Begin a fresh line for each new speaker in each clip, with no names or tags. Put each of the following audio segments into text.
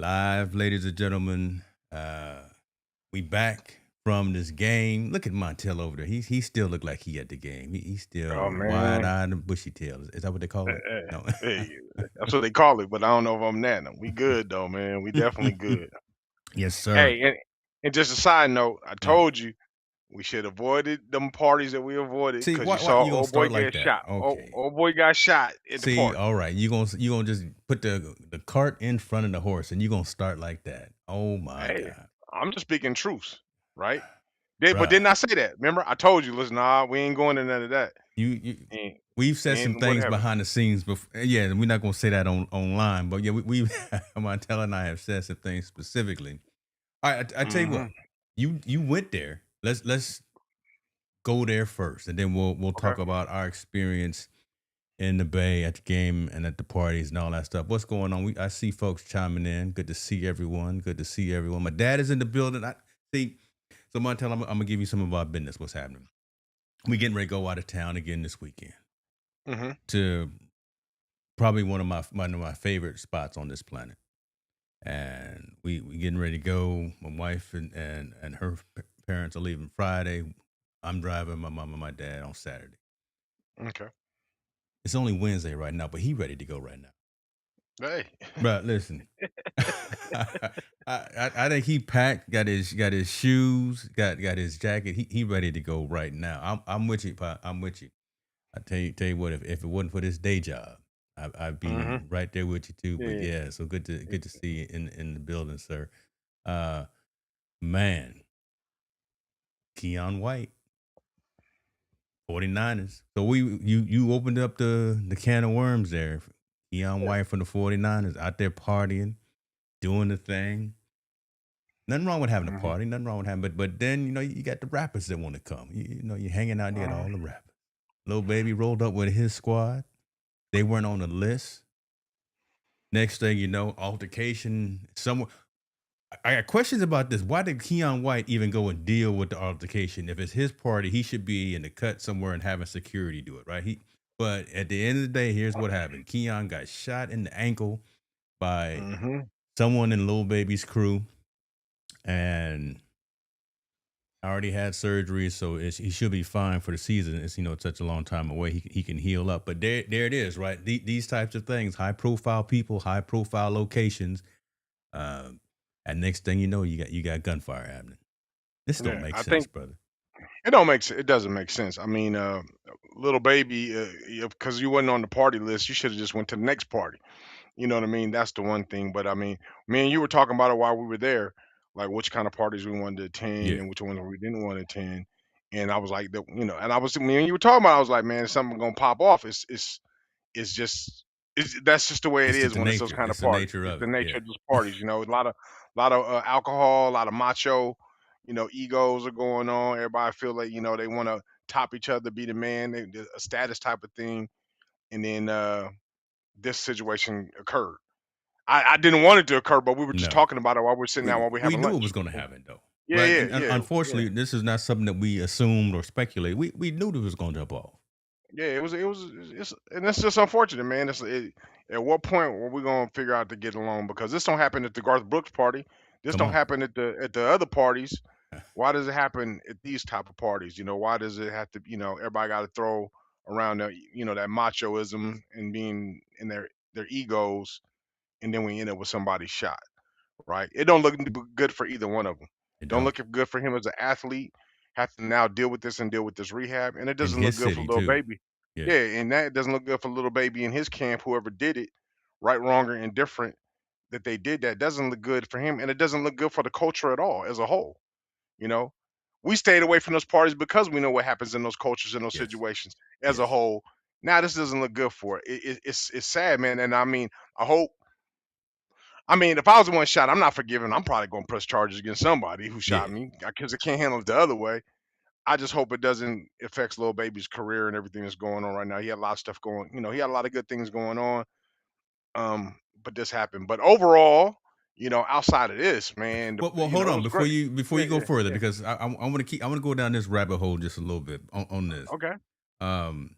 Live, ladies and gentlemen. We back from this game. Look at Montel over there. He still look like he at the game. He's
Oh
still wide
man,
eyed and bushy tailed. Is that what they call it?
hey,
No.
hey, that's what they call it, but I don't know if I'm that. We good though, man. We definitely good.
Yes, sir.
Hey, and just a side note, I
Uh,
told you we should avoided them parties that we avoided
See,
because you
why
saw
you gonna
old boy
start like
get
that?
shot.
Okay.
Old boy got shot at the
See,
party.
all right. You gonna just put the cart in front of the horse, and you gonna start like that? Oh my
Hey,
God,
I'm just speaking truth, right? But
bruh.
didn't I say that? Remember, I told you, listen, nah, we ain't going to none of that.
You
And,
we've said some
what
things
happened?
behind the scenes before. Yeah, we're not gonna say that online, but yeah, we Montel and I have said some things specifically. All right, I tell you
Hmm.
what, you went there. Let's go there first, and then we'll
Okay.
talk about our experience in the Bay at the game and at the parties and all that stuff. What's going on? I see folks chiming in. Good to see everyone. Good to see everyone. My dad is in the building. I see. So Montel, I'm gonna give you some of our business. What's happening? We getting ready to go out of town again this weekend
Hmm.
to probably one of my favorite spots on this planet. And we getting ready to go. My wife and her parents are leaving Friday. I'm driving my mom and my dad on Saturday.
Okay.
It's only Wednesday right now, but he ready to go right now.
Hey.
But listen, I think he packed, got his shoes, got his jacket. He ready to go right now. I'm with you, Pop. I'm with you. I tell you what, if it wasn't for this day job, I'd be
Hmm.
right there with you too. But
Yeah.
yeah, so good to see you in the building, sir. Uh, man, Keon White, 49ers. So you opened up the can of worms there. Keon
Yeah.
White from the 49ers out there partying, doing the thing. Nothing wrong with having a
Hmm.
party. Nothing wrong with having, but then you got the rappers that want to come. You're hanging out. You got
Uh,
all the rappers. Little baby rolled up with his squad. They weren't on the list. Next thing you know, altercation. Someone. I got questions about this. Why did Keon White even go and deal with the altercation? If it's his party, he should be in the cut somewhere and having security do it, right? But at the end of the day, here's what happened. Keon got shot in the ankle by
mhm.
someone in Lil Baby's crew, and already had surgery, so he should be fine for the season. It's such a long time away. He can heal up. But there it is, right? These types of things, high profile people, high profile locations. Um, and next thing you know, you got gunfire happening. This don't
Yeah,
make
I
sense,
think
brother.
it don't make sense. It doesn't make sense. I mean, little baby, because you wasn't on the party list, you should have just went to the next party. You know what I mean? That's the one thing. But I mean, me and you were talking about it while we were there, like which kind of parties we wanted to attend
Yeah,
and which ones we didn't want to attend. And I was like, and I was me and you were talking about. I was like, man, if something gonna pop off. It's just that's just the way it
it's just
is
the
when it's those
nature.
kind of
It's the
parties.
nature
It's
of
the
it.
nature
Yeah,
of those parties. A lot of alcohol, a lot of macho. Egos are going on. Everybody feel like they want to top each other, be the man, a status type of thing. And then this situation occurred. I didn't want it to occur, but we were just
no,
talking about it while we're sitting down while we're
we
having
knew it was
lunch.
going to happen though,
Yeah,
right?
yeah,
And
yeah, yeah.
unfortunately, this is not something that we assumed or speculated. We knew it was going to jump off.
Yeah, and it's just unfortunate, man. At what point were we gonna figure out to get along? Because this don't happen at the Garth Brooks party. This
Come
don't
on.
happen at the other parties. Why does it happen at these type of parties? Why does it have to? Everybody got to throw around that machoism and being in their egos, and then we end up with somebody shot. Right? It don't look good for either one of them.
It
Don't
don't.
look good for him as an athlete. Have to now deal with this and deal with this rehab, and it
In
doesn't look
his
good for
city
little
too.
baby.
Yeah.
Yeah, and that doesn't look good for little baby in his camp. Whoever did it, right, wrong, or indifferent, that they did that doesn't look good for him, and it doesn't look good for the culture at all as a whole. You know, we stayed away from those parties because we know what happens in those cultures in those
Yes.
situations as a
Yes.
whole. Now this doesn't look good for it. It's sad, man. And I mean, I hope if I was the one shot, I'm not forgiving. I'm probably going to press charges against somebody who shot
Yeah.
me because I can't handle it the other way. I just hope it doesn't affect little baby's career and everything that's going on right now. He had a lot of stuff going. He had a lot of good things going on. But this happened. But overall, outside of this, man,
Well, hold
it
on
was great.
before you
Yeah,
go
yeah,
further
yeah.
because I want to go down this rabbit hole just a little bit on this.
Okay.
Um,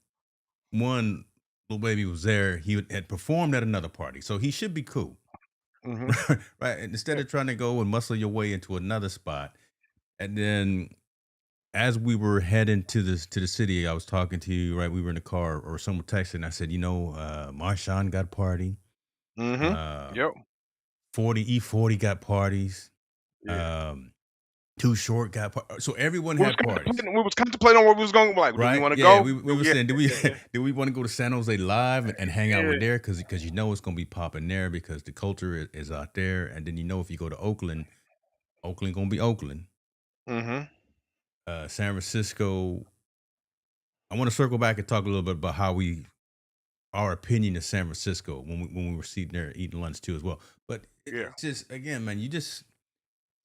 one little baby was there. He had performed at another party, so he should be cool.
Mhm.
right? And instead
Yeah.
of trying to go and muscle your way into another spot, and then as we were heading to the city, I was talking to you, right? We were in the car, or someone texted, and I said, Marshawn got a party.
Mhm.
Uh,
Yep.
40 E40 got parties.
Yeah.
Um, Too Short got so everyone had parties.
We was contemplating on where we was going, like, do we
Right?
wanna
Yeah,
go?
we were
Yeah,
saying, do we
yeah, yeah.
do we want to go to San Jose live and hang out
Yeah.
with there? Because it's gonna be popping there because the culture is out there. And then if you go to Oakland, Oakland gonna be Oakland.
Mhm.
San Francisco. I want to circle back and talk a little bit about our opinion of San Francisco when we were sitting there eating lunch too as well. But
Yeah.
it's just again, man, you just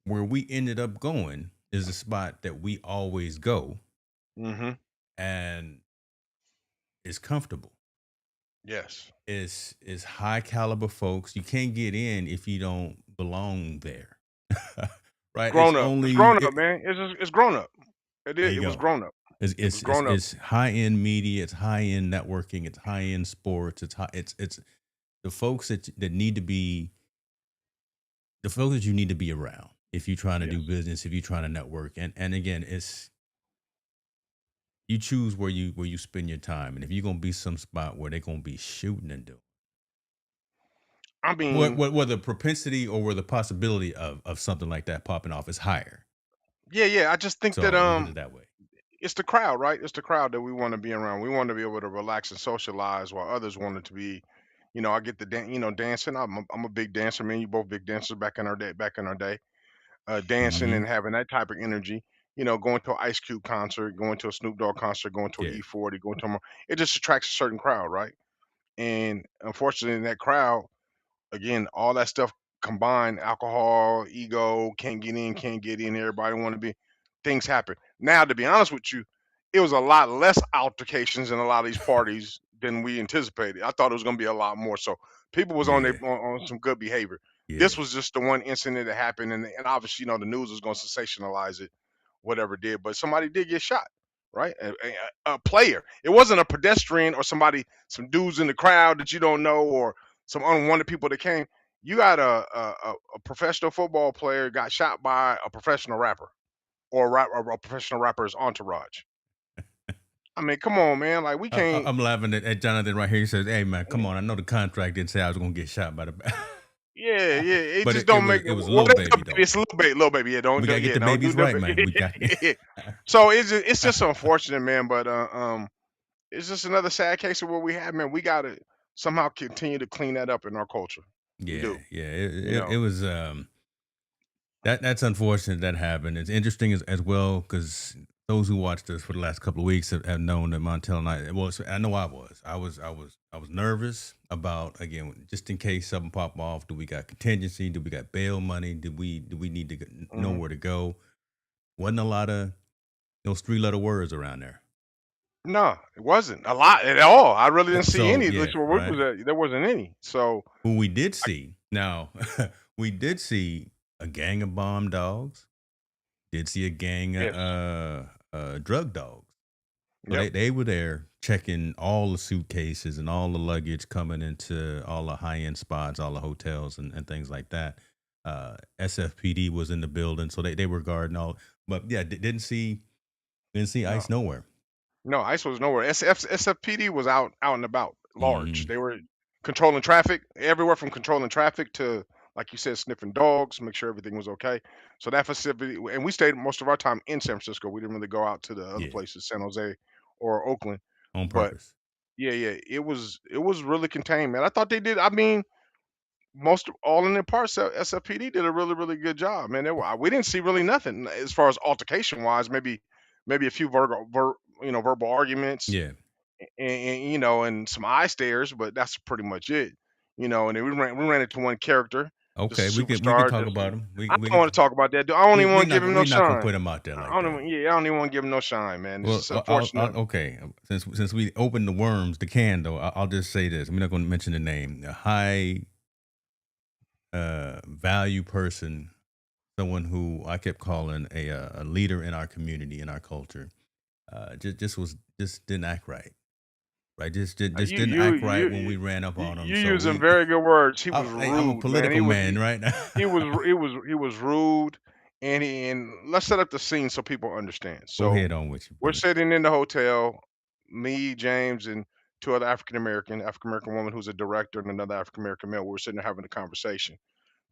where we ended up going is a spot that we always go
Mhm.
and it's comfortable.
Yes.
Is high caliber folks. You can't get in if you don't belong there. Right? It's
Grown up. It's
only
grown up, man. It's grown up.
there you
It was
go.
grown up. It was grown up.
It's high end media, it's high end networking, it's high end sports, it's the folks that need to be the folks that you need to be around if you're trying to do
Yes.
business, if you're trying to network. And again, it's you choose where you spend your time. And if you're gonna be some spot where they're gonna be shooting and doing
I mean,
where the propensity or where the possibility of something like that popping off is higher.
yeah, yeah, I just think that,
So we'll put it that way.
it's the crowd, right? It's the crowd that we wanna be around. We wanna be able to relax and socialize while others wanted to be, I get the dancing. I'm a big dancer, man. You both big dancers back in our day. Dancing
Hmm.
and having that type of energy, going to an Ice Cube concert, going to a Snoop Dogg concert, going to an
Yeah.
E40, going to a it just attracts a certain crowd, right? And unfortunately, in that crowd, again, all that stuff combined, alcohol, ego, can't get in, everybody want to be, things happen. Now, to be honest with you, it was a lot less altercations in a lot of these parties than we anticipated. I thought it was going to be a lot more. So people was
Yeah.
on some good behavior. This
Yeah.
was just the one incident that happened, and obviously, the news was going to sensationalize it, whatever it did. But somebody did get shot, right? A player. It wasn't a pedestrian or somebody, some dudes in the crowd that you don't know, or some unwanted people that came. You got a professional football player got shot by a professional rapper, or a professional rapper's entourage. I mean, come on, man. Like we can't.
I'm laughing at Jonathan right here. He says, "Hey man, come
eh,
on! I know the contract didn't say I was gonna get shot by the,
Yeah, yeah. It
but
just don't make
it was
what
Lil
is
Baby
Lil Baby?
though.
It's a little baby. Yeah,
We gotta get the
don't do
babies right, man. We got.
that. So it's just unfortunate, man. But it's just another sad case of what we have, man. We gotta somehow continue to clean that up in our culture. We
Yeah,
do,
yeah.
you know.
It was that's unfortunate that happened. It's interesting as well because those who watched us for the last couple of weeks have known that Montel and I know I was nervous about again just in case something pop off. Do we got contingency? Do we got bail money? Do we need to know
Mhm.
where to go? Wasn't a lot of those three-letter words around there.
No, it wasn't a lot at all. I really didn't see
So
any. At
yeah,
least where we
right.
was at, there wasn't any. So
Who we did
I,
see now, we did see a gang of bomb dogs. Did see a gang of
yes,
drug dogs. So
yep.
they were there checking all the suitcases and all the luggage coming into all the high end spots, all the hotels and things like that. SFPD was in the building, so they were guarding all. But yeah, didn't see
No,
ICE nowhere.
no, ICE was nowhere. SFPD was out and about, large.
Hmm.
They were controlling traffic everywhere from controlling traffic to, like you said, sniffing dogs, make sure everything was okay. So that facility, and we stayed most of our time in San Francisco. We didn't really go out to the other
Yeah,
places, San Jose or Oakland.
on
But
purpose.
yeah, yeah, it was really contained, man. I thought they did. I mean, most of all in their parts, SFPD did a really, really good job, man. We didn't see really nothing as far as altercation wise. Maybe a few verbal arguments,
Yeah.
and some eye stares, but that's pretty much it. And then we ran into one character, just
Okay,
a
we can
superstar.
talk
Just
about them.
I don't want to talk about that, dude. I don't even want to give him no
We not gonna
shine.
put them out there like
I don't
that.
even, yeah, I don't even want to give him no shine, man. It's
Well,
just unfortunate.
okay. Since we opened the worms, the can though, I'll just say this. I'm not going to mention the name. A high value person, someone who I kept calling a leader in our community, in our culture, just didn't act right. right? Just
You
didn't
you
act right
you
when we ran up on him.
you
So
using
we,
very good words. He was
hey, I'm a
rude, man.
political man, right now.
He was rude, and let's set up the scene so people understand.
Go
So
ahead on with you,
we're
brother.
sitting in the hotel, me, James, and two other African American woman who's a director and another African American male. We're sitting there having a conversation.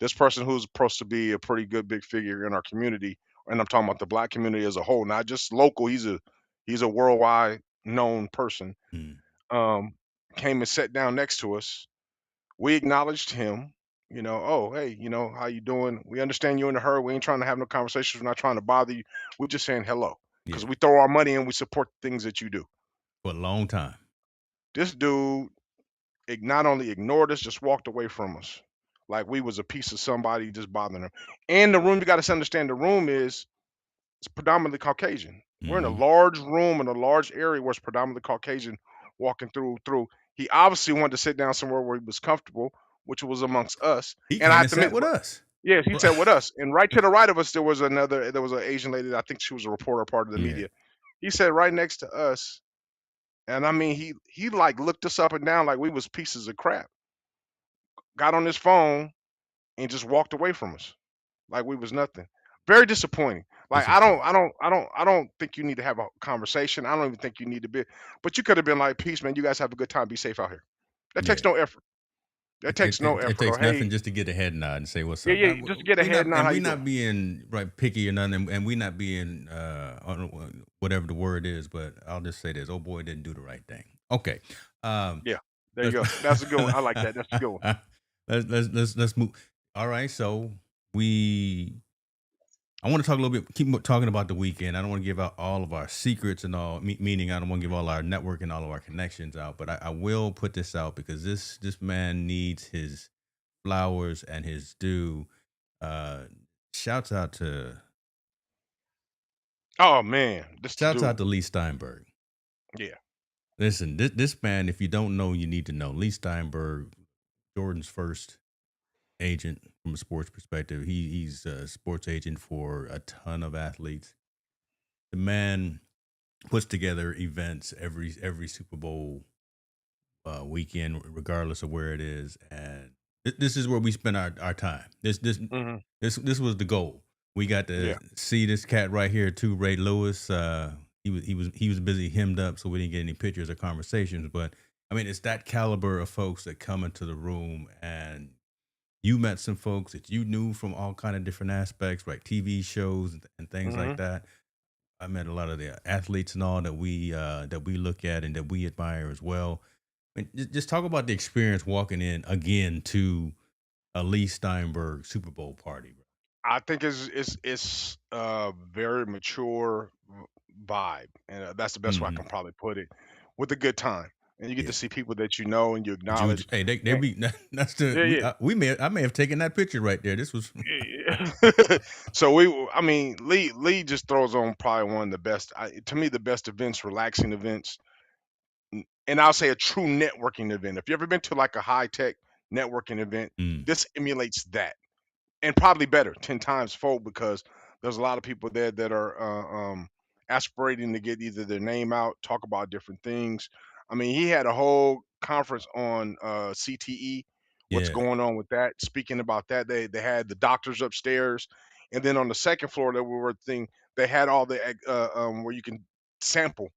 This person who's supposed to be a pretty good big figure in our community, and I'm talking about the black community as a whole, not just local. He's a worldwide known person.
Mm,
Um, Came and sat down next to us. We acknowledged him. Oh, hey, how you doing? We understand you're in a hurry. We ain't trying to have no conversations. We're not trying to bother you. We're just saying hello because
yeah,
we throw our money and we support the things that you do.
for a long time.
This dude not only ignored us, just walked away from us like we was a piece of somebody just bothering him. And the room, you got to understand, the room is it's predominantly Caucasian. We're in a
Hmm.
large room in a large area where it's predominantly Caucasian walking through. He obviously wanted to sit down somewhere where he was comfortable, which was amongst us.
He
And I
came
have
and
to
sat
admit,
with us.
yes, he sat with us. And right to the right of us, there was an Asian lady. I think she was a reporter, part of the
Yeah.
media. He sat right next to us. And I mean, he like looked us up and down like we was pieces of crap. Got on his phone and just walked away from us like we was nothing. Very disappointing. Like I don't,
Disappointing.
I don't, I don't, I don't think you need to have a conversation. I don't even think you need to be. But you could have been like, "Peace, man. You guys have a good time. Be safe out here." That takes
Yeah.
no effort. That
It,
takes no
it
effort.
takes
Or
nothing
hey,
just to get a head nod and say what's
yeah,
up.
yeah, just get
We
ahead
not,
now.
and
How
we
you doing?
not being right picky or nothing, and we not being I don't know, whatever the word is, but I'll just say this: oh boy, didn't do the right thing. Okay, um,
Yeah, there you
let's
go. That's a good one. I like that. That's a good one.
let's move. All right, so we I want to talk a little bit, keep talking about the weekend. I don't want to give out all of our secrets and all, meaning I don't want to give all our network and all of our connections out, but I will put this out because this man needs his flowers and his due. Uh, shouts out to
Oh man, this the
shouts out
dude.
to Lee Steinberg.
Yeah.
Listen, this man, if you don't know, you need to know. Lee Steinberg, Jordan's first agent from a sports perspective. He's a sports agent for a ton of athletes. The man puts together events every Super Bowl weekend, regardless of where it is, and this is where we spend our time.
Hmm.
This was the goal. We got to
Yeah.
see this cat right here too, Ray Lewis. He was busy hemmed up, so we didn't get any pictures or conversations. But I mean, it's that caliber of folks that come into the room, and you met some folks that you knew from all kind of different aspects, like TV shows and things like
Hmm.
that. I met a lot of the athletes and all that we look at and that we admire as well. I mean, just talk about the experience walking in again to a Lee Steinberg Super Bowl party, bro.
I think it's a very mature vibe, and that's the best way I
Hmm.
can probably put it. With a good time, and you get to
Yeah,
see people that you know and you
Juju.
acknowledge.
Hey, they
And,
be that's the
yeah, yeah.
we may I may have taken that picture right there. This was
Yeah. So I mean, Lee just throws on probably one of the best, to me, the best events, relaxing events, and I'll say a true networking event. If you ever been to like a high tech networking event,
mm,
this emulates that, and probably better, 10 times fold, because there's a lot of people there that are aspirating to get either their name out, talk about different things. I mean, he had a whole conference on CTE, what's
yeah,
going on with that. Speaking about that, they had the doctors upstairs, and then on the second floor that we were thing, they had all the where you can sample,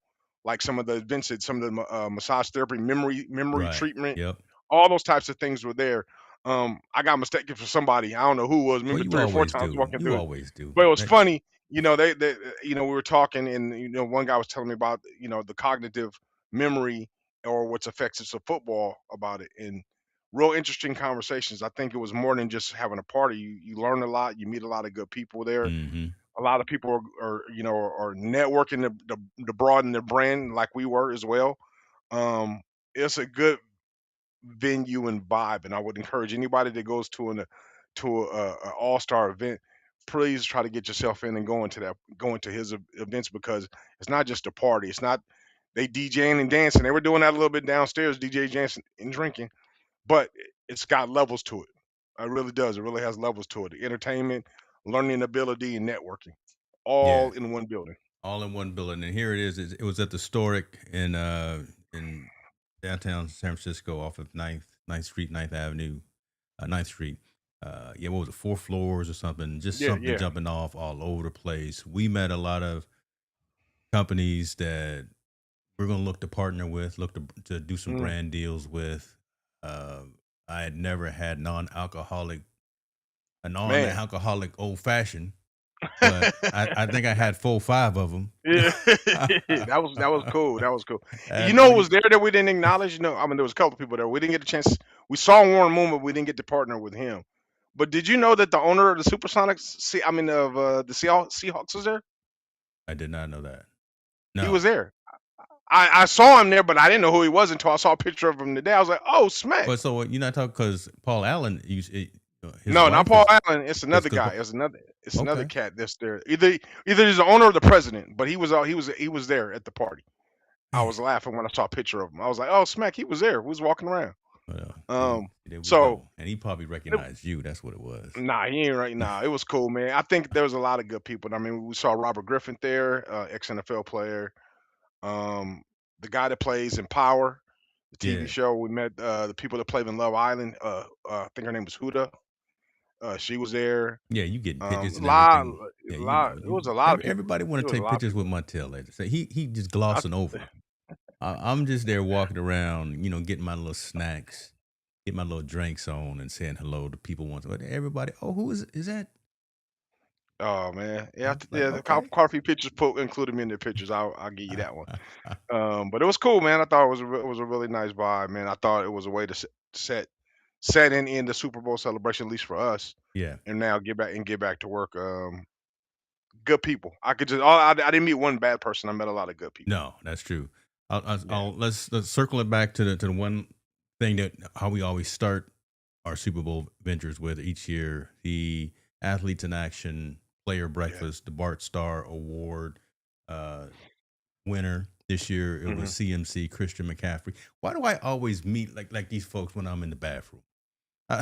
like some of the events, some of the massage therapy, memory
right,
treatment,
yep.
all those types of things were there. I got mistaken for somebody. I don't know who it was.
Well,
Maybe
you
3 or 4 times
always do.
walking
You
through it,
always do.
but it was
Hey,
funny. We were talking, and one guy was telling me about the cognitive memory or what's affects us of football about it, and real interesting conversations. I think it was more than just having a party. You learn a lot. You meet a lot of good people there.
mm-hmm.
A lot of people are networking to broaden their brand like we were as well. Um, it's a good venue and vibe, and I would encourage anybody that goes to a all-star event, please try to get yourself in and go into his events, because it's not just a party. It's not they DJing and dancing. They were doing that a little bit downstairs, DJ dancing and drinking, but it's got levels to it. It really does. It really has levels to it. The entertainment, learning ability, and networking,
Yeah,
all in one building.
all in one building. And here it is. It was at the Storic in downtown San Francisco off of Ninth Street, Ninth Avenue, Ninth Street. Yeah, what was it, 4 floors or something? Just
Yeah,
something
yeah.
jumping off all over the place. We met a lot of companies that we're going to look to partner with, look to do some
Mm.
brand deals with. Uh, I had never had a
Man.
non-alcoholic old fashioned, but I think I had 4, 5 of them.
Yeah. That was cool. That was cool. You
Had
know what
three.
was there that we didn't acknowledge? I mean, there was a couple people there. We didn't get a chance. We saw Warren Moon, but we didn't get to partner with him. But did you know that the owner of the Supersonics, of the Seahawks was there?
I did not know that.
He
No.
was there. I saw him there, but I didn't know who he was until I saw a picture of him today. I was like, oh, smack.
But so you're not talking because Paul Allen, his
No, not
wife
Paul
is
Allen. It's
because
another guy. It's another
okay.
cat that's there. Either he's the owner or the president, but he was there at the party. I
Man,
was laughing when I saw a picture of him. I was like, "Oh, smack, he was there. He was walking around."
well,
Um,
there we
so
go. And he probably
it,
recognized you. That's what it was.
nah, he ain't right now. It was cool, man. I think there was a lot of good people. I mean, we saw Robert Griffin there, ex NFL player. Um, the guy that plays in Power, the TV
Yeah,
show. We met the people that played in Love Island. I think her name was Huda. She was there.
yeah. You getting pictures and
Lot,
everything. Yeah, you
lot.
know,
It was a lot of people.
everybody want
It
to
was a
take
lot of
pictures with
people.
Montel later. So he just
I,
glossing over. I'm just there walking around, getting my little snacks, get my little drinks on, and saying hello to people once. But everybody, oh, who is that?
oh man,
I
yeah,
was like,
yeah. The
okay.
coffee pictures included me in their pictures. I'll give you that one. But it was cool, man. I thought it was a really nice vibe, man. I thought it was a way to set and end the Super Bowl celebration, at least for us,
Yeah.
and now get back to work. Good people. I could just I didn't meet one bad person. I met a lot of good people.
No, that's true.
Yeah.
Let's circle it back to the one thing that how we always start our Super Bowl ventures with each year: the athletes in action, player
Yeah.
breakfast, the Bart Starr Award uh, winner this year. It was
Hmm.
CMC Christian McCaffrey. Why do I always meet like these folks when I'm in the bathroom? I,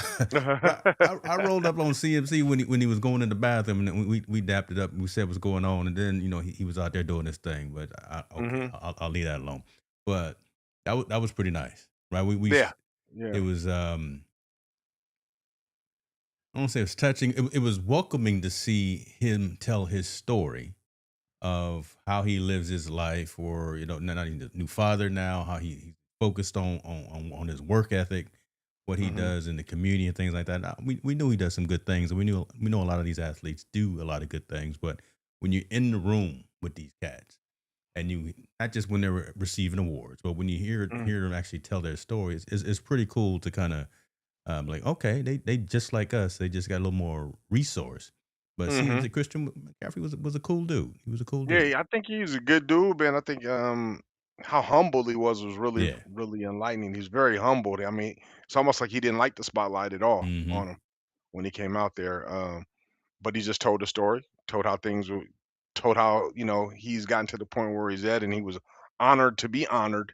I rolled up on CMC when he was going in the bathroom, and we dapped it up. And we said what's going on, and then he was out there doing his thing. But okay,
Hmm.
I'll leave that alone. But that was pretty nice, right?
Yeah.
It
Yeah.
was I don't say it was touching. It was welcoming to see him tell his story of how he lives his life, or not even the new father now, how he focused on his work ethic, what he
Hmm.
does in the community and things like that. Now, we knew he does some good things, and we know a lot of these athletes do a lot of good things. But when you're in the room with these cats, and you not just when they're receiving awards, but when you hear them actually tell their stories, it's pretty cool to kind of like, okay, they just like us, they just got a little more resource. But
Hmm.
CMC Christian McCaffrey was a cool dude. He was a cool
Yeah,
dude.
yeah, I think he's a good dude, man. I think how humble he was really
Yeah.
really enlightening. He's very humbled. I mean, it's almost like he didn't like the spotlight at all
Hmm.
on him when he came out there. But he just told the story, told how told how he's gotten to the point where he's at, and he was honored to be honored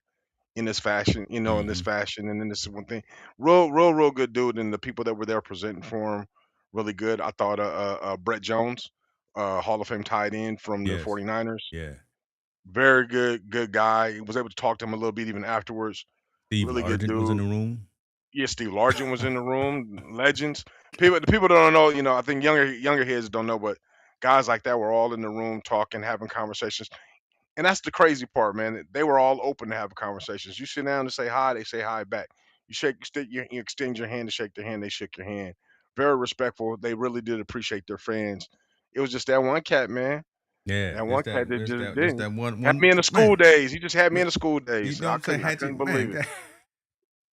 in this fashion, in this
Hmm.
fashion, and then this one thing. Real good dude, and the people that were there presenting for him, really good. I thought Brett Jones, Hall of Fame tight end from the
Yes.
49ers.
Yeah.
Very good guy. He was able to talk to him a little bit even afterwards.
Steve
Really good
Largent was in
dude.
the room.
Yeah, Steve Largent was in the room. Legends. The people that don't know, I think younger heads don't know, but guys like that were all in the room talking, having conversations. And that's the crazy part, man. They were all open to have conversations. You sit down and say hi, they say hi back. You extend your hand to shake their hand, they shake your hand. Very respectful. They really did appreciate their fans. It was just that one cat, man.
Yeah,
That one
just that,
cat that
just
just
that, just
didn't.
that one,
Had me in the school
man.
days. He just had me
man,
in the school
You
days.
know what I'm saying?
I
Had you,
couldn't believe
man?
it.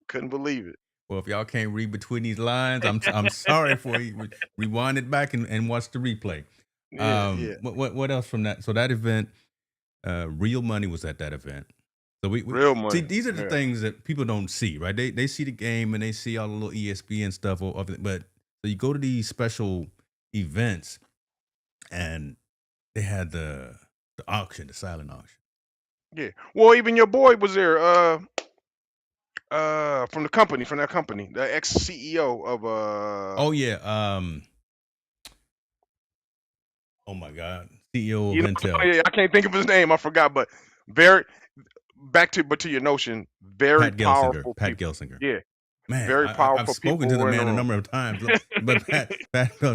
Couldn't believe it.
Well, if y'all can't read between these lines, I'm sorry for you. Rewind it back and watch the replay.
Yeah, yeah.
What else from that? So that event, Real Money was at that event. So we
Real
see
money.
these are the
Yeah.
things that people don't see, right? They see the game and they see all the little ESPN stuff of it, but so you go to these special events and they had the auction, the silent auction.
Yeah. Well, even your boy was there, from that company, the ex CEO of
Oh yeah, oh my God, CEO of
you know,
Intel.
yeah, I can't think of his name. I forgot, but very but to your notion, very
Pat Gelsinger.
powerful
Pat
people.
Gelsinger.
Yeah,
Man,
very
I've
powerful
spoken
people
to the
were in the
man a
room.
number of times, but Pat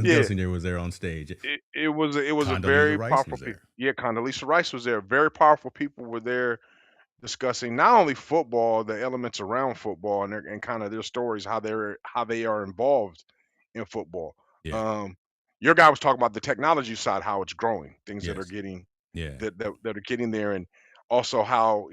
Yeah,
Gelsinger was there on stage.
it was a
Condoleezza
very
Rice
powerful
was
people.
there.
Yeah, Condoleezza Rice was there. Very powerful people were there discussing not only football, the elements around football, and kind of their stories, how they are involved in football.
Yeah.
Um, your guy was talking about the technology side, how it's growing, things that are
Yes.
getting
Yeah.
that are getting there, and also how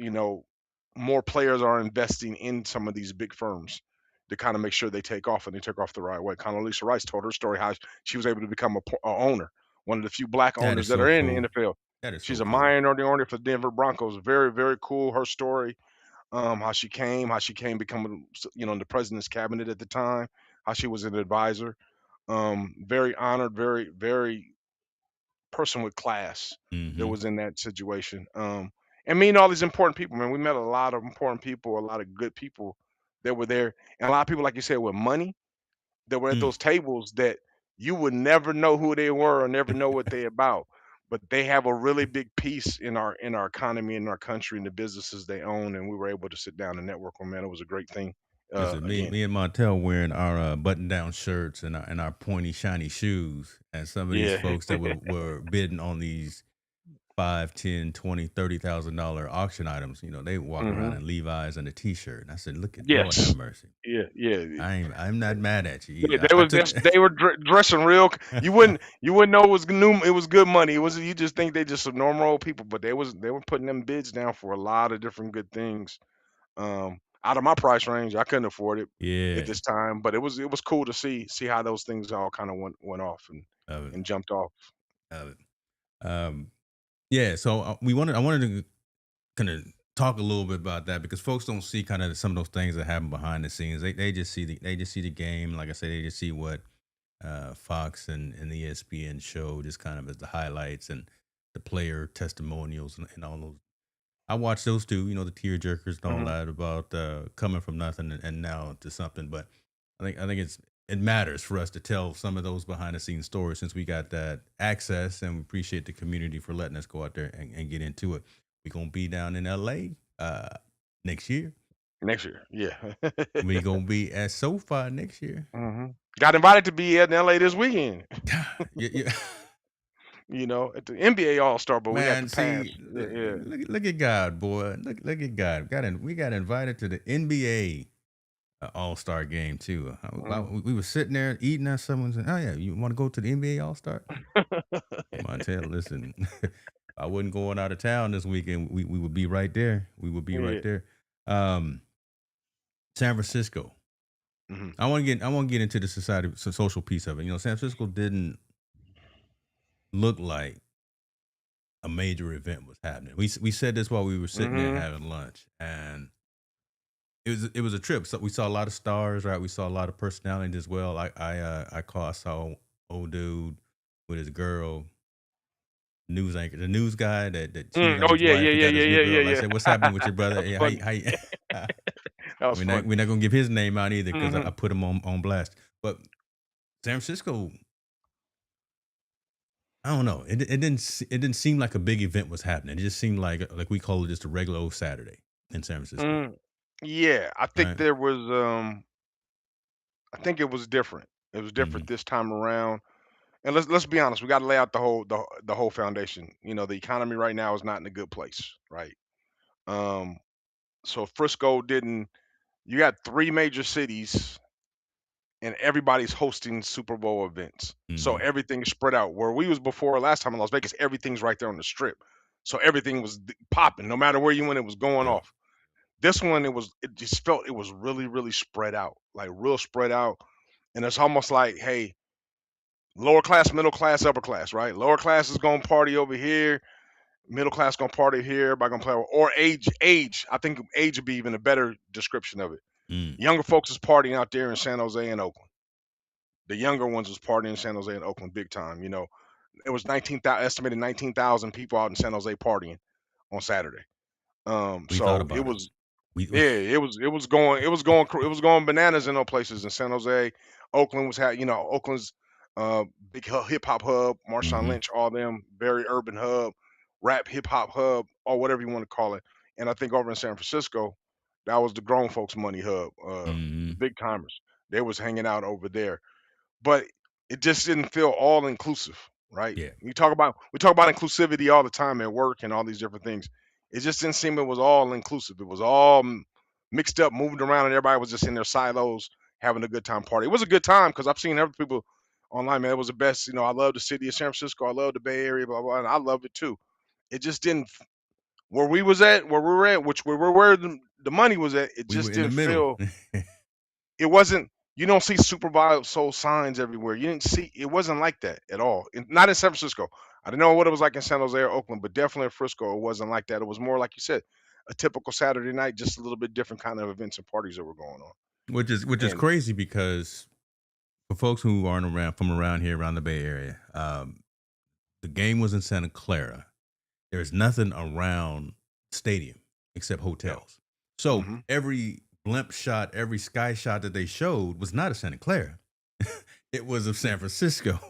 more players are investing in some of these big firms to kind of make sure they take off and they take off the right way. Condoleezza Rice told her story how she was able to become a owner, one of the few black
That
owners
is
that
so
are in the
cool.
NFL.
That is
She's
so
a
cool.
minority owner for Denver Broncos. Very, very cool. Her story, how she came becoming, in the president's cabinet at the time, how she was an advisor. Very honored, very, very person with class that
Mhm.
was in that situation. And meeting all these important people, man. We met a lot of important people, a lot of good people that were there, and a lot of people, like you said, with money that were at
Mm.
those tables that you would never know who they were or never know what they about. But they have a really big piece in our economy, in our country, and the businesses they own, and we were able to sit down and network with 'em, man. It was a great thing.
Listen, me
Again,
me and Montel wearing our button-down shirts and our pointy shiny shoes, and some of these
yeah,
folks that were bidding on these 5, 10, 20, $30,000 auction items, they walk around
hmm
in Levi's and a t-shirt. And I said, "Look at Lord have
yes,
mercy.
yeah, yeah.
I'm not mad at you.
They,
I,
they
I
was
took
they were dressing real. You wouldn't know it was new. It was good money. It was, you just think they just some normal old people, but they were putting them bids down for a lot of different good things. Out of my price range, I couldn't afford it at
yeah,
this time, but it was cool to see how those things all kind of went off and
of it,
jumped off.
of it. Um, yeah. So I wanted to kind of talk a little bit about that because folks don't see kind of some of those things that happen behind the scenes. They just see the game. Like I said, they just see what Fox and the ESPN show just kind of as the highlights and the player testimonials and all those. I watch those too, the tear jerkers and all
hmm
that about coming from nothing and now to something. But I think it matters for us to tell some of those behind the scenes stories since we got that access and we appreciate the community for letting us go out there and get into it. We're gonna be down in LA next year.
Next year, yeah.
We're gonna be at SoFi next year.
hmm Got invited to be in LA this weekend.
yeah, yeah.
At the NBA All Star, but we had to
Man,
pass.
see,
Yeah, yeah.
look at God, boy. Look at God. We got invited to the NBA All Star game too.
Mm.
We were sitting there eating at someone said, "Oh yeah, you want to go to the NBA All Star?" Montel, listen, I wasn't going out of town this weekend. We would be right there. We would be
Yeah.
right there. Um, San Francisco.
hmm
I want to get into the social piece of it. San Francisco didn't look like a major event was happening. We said this while we were sitting there
hmm
having lunch, and it was a trip. So we saw a lot of stars, right? We saw a lot of personalities as well. I saw old dude with his girl, news anchor, the news guy that cheated on
Oh
his
yeah,
wife.
yeah,
He
yeah,
got his
yeah,
new
yeah, yeah,
girl. I said, "What's happening with your
yeah.
brother?
That was
Hey,
funny.
how
That was funny.
we're not gonna give his name out either because I
hmm
put him on blast." But San Francisco, I don't know. It didn't seem like a big event was happening. It just seemed like we call it just a regular old Saturday in San Francisco,
Mm, yeah, I think
right?
there was. I think it was different. It was different
Hmm.
this time around. And let's be honest. We got to lay out the whole foundation. The economy right now is not in a good place, right? Um, so Frisco didn't. You got three major cities and everybody's hosting Super Bowl events. So
Hmm.
everything's spread out. Where we was before last time in Las Vegas, everything's right there on the strip. So everything was popping. No matter where you went, it was going
Sure.
off. This one, it just felt it was really, really spread out, like real spread out. And it's almost like, hey, lower class, middle class, upper class, right? Lower class is gonna party over here, middle class gonna party here, everybody gonna play or age. I think age would be even a better description of it.
Mm.
Younger folks is partying out there in San Jose and Oakland. The younger ones was partying in San Jose and Oakland big time. It was 19,000 estimated 19,000 people out in San Jose partying on Saturday.
We thought
So it
about it.
was
We
yeah, it was going bananas in those places in San Jose. Oakland was Oakland's uh big hip hop hub, Marshawn
hmm
Lynch, all them very urban hub, rap hip hop hub, or whatever you want to call it. And I think over in San Francisco, that was the grown folks money hub, the
Hmm.
big timers. They was hanging out over there, but it just didn't feel all inclusive, right?
Yeah.
We talk about inclusivity all the time at work and all these different things. It just didn't seem it was all inclusive. It was all mixed up, moved around, and everybody was just in their silos having a good time party. It was a good time because I've seen other people online, man. It was the best. I love the city of San Francisco. I love the Bay Area, blah blah, and I love it too. It just didn't where we was at, where we were at, which where the money was at. It
We were
just
in the
didn't
middle.
feel it wasn't you don't see Super Soul signs everywhere. You didn't see it wasn't like that at all. Not in San Francisco. I don't know what it was like in San Jose or Oakland, but definitely in Frisco, it wasn't like that. It was more like you said, a typical Saturday night, just a little bit different kind of events and parties that were going on.
which is
And
crazy because for folks who aren't around from around here around the Bay Area, the game was in Santa Clara. There's nothing around stadium except
yeah,
hotels. So
hmm
every blimp shot, every sky shot that they showed was not of Santa Clara. It was of San Francisco.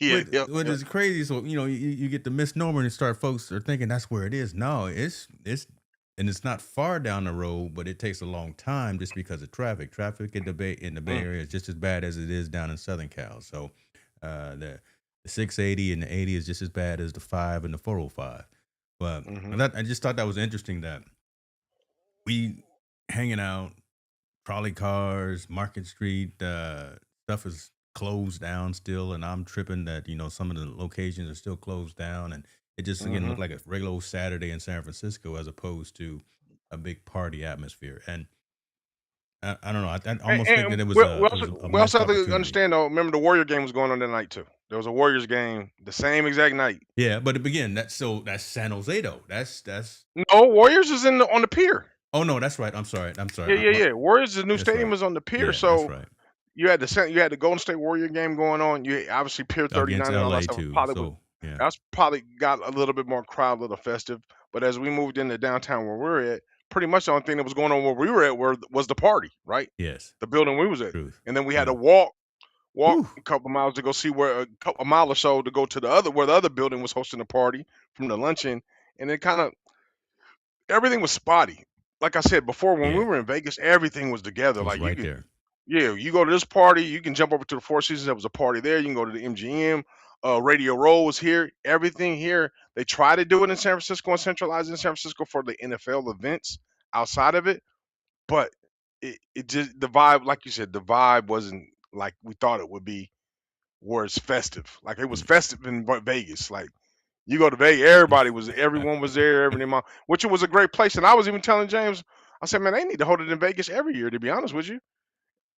yeah, yep,
Which
yep.
is crazy. So you get the misnomer and start folks are thinking that's where it is. No, it's and it's not far down the road, but it takes a long time just because of traffic. Traffic in the Bay
Mm,
Area is just as bad as it is down in Southern Cal. So the 680 and the 80 is just as bad as the 5 and the 405. But
hmm
I just thought that was interesting that we hanging out, trolley cars, Market Street, stuff is closed down still, and I'm tripping that some of the locations are still closed down, and it just again
hmm
looked like a regular old Saturday in San Francisco as opposed to a big party atmosphere. And I don't know, I almost think
And
that
we, we
it
also
was a
we also
missed
have to
opportunity.
understand though. Remember, the Warrior game was going on that night too. There was a Warriors game the same exact night.
Yeah, but again, that's San Jose though. That's
No, Warriors is on the pier.
oh no, that's right. I'm sorry. I'm sorry.
Yeah, yeah, yeah. Warriors, the new
That's
stadium
right.
is on the pier.
Yeah, that's
So
right.
you had the Golden State Warrior game going on. You obviously Pier
Against
39 and all that
LA
stuff
too.
probably was
So yeah,
that's probably got a little bit more crowd, a little festive. But as we moved into downtown where we're at, pretty much the only thing that was going on where we were at was the party, right?
yes,
The building we was at.
truth.
And then we had to
Yeah.
walk
Whew.
a couple miles to go see where a mile or so to go to the other where the other building was hosting the party from the luncheon. And it kind of everything was spotty. Like I said before, when we
Yeah,
were in Vegas, everything was together.
it was
Like you
right
could
there.
yeah, you go to this party, you can jump over to the Four Seasons. There was a party there. You can go to the MGM. Radio Row was here. Everything here. They try to do it in San Francisco and centralize it in San Francisco for the NFL events outside of it, but it just the vibe, like you said, the vibe wasn't like we thought it would be. Where it's festive, like it was
Mm.
festive in Vegas. Like you go to Vegas, everyone was there, every month, which it was a great place. And I was even telling James, I said, man, they need to hold it in Vegas every year. To be honest with you,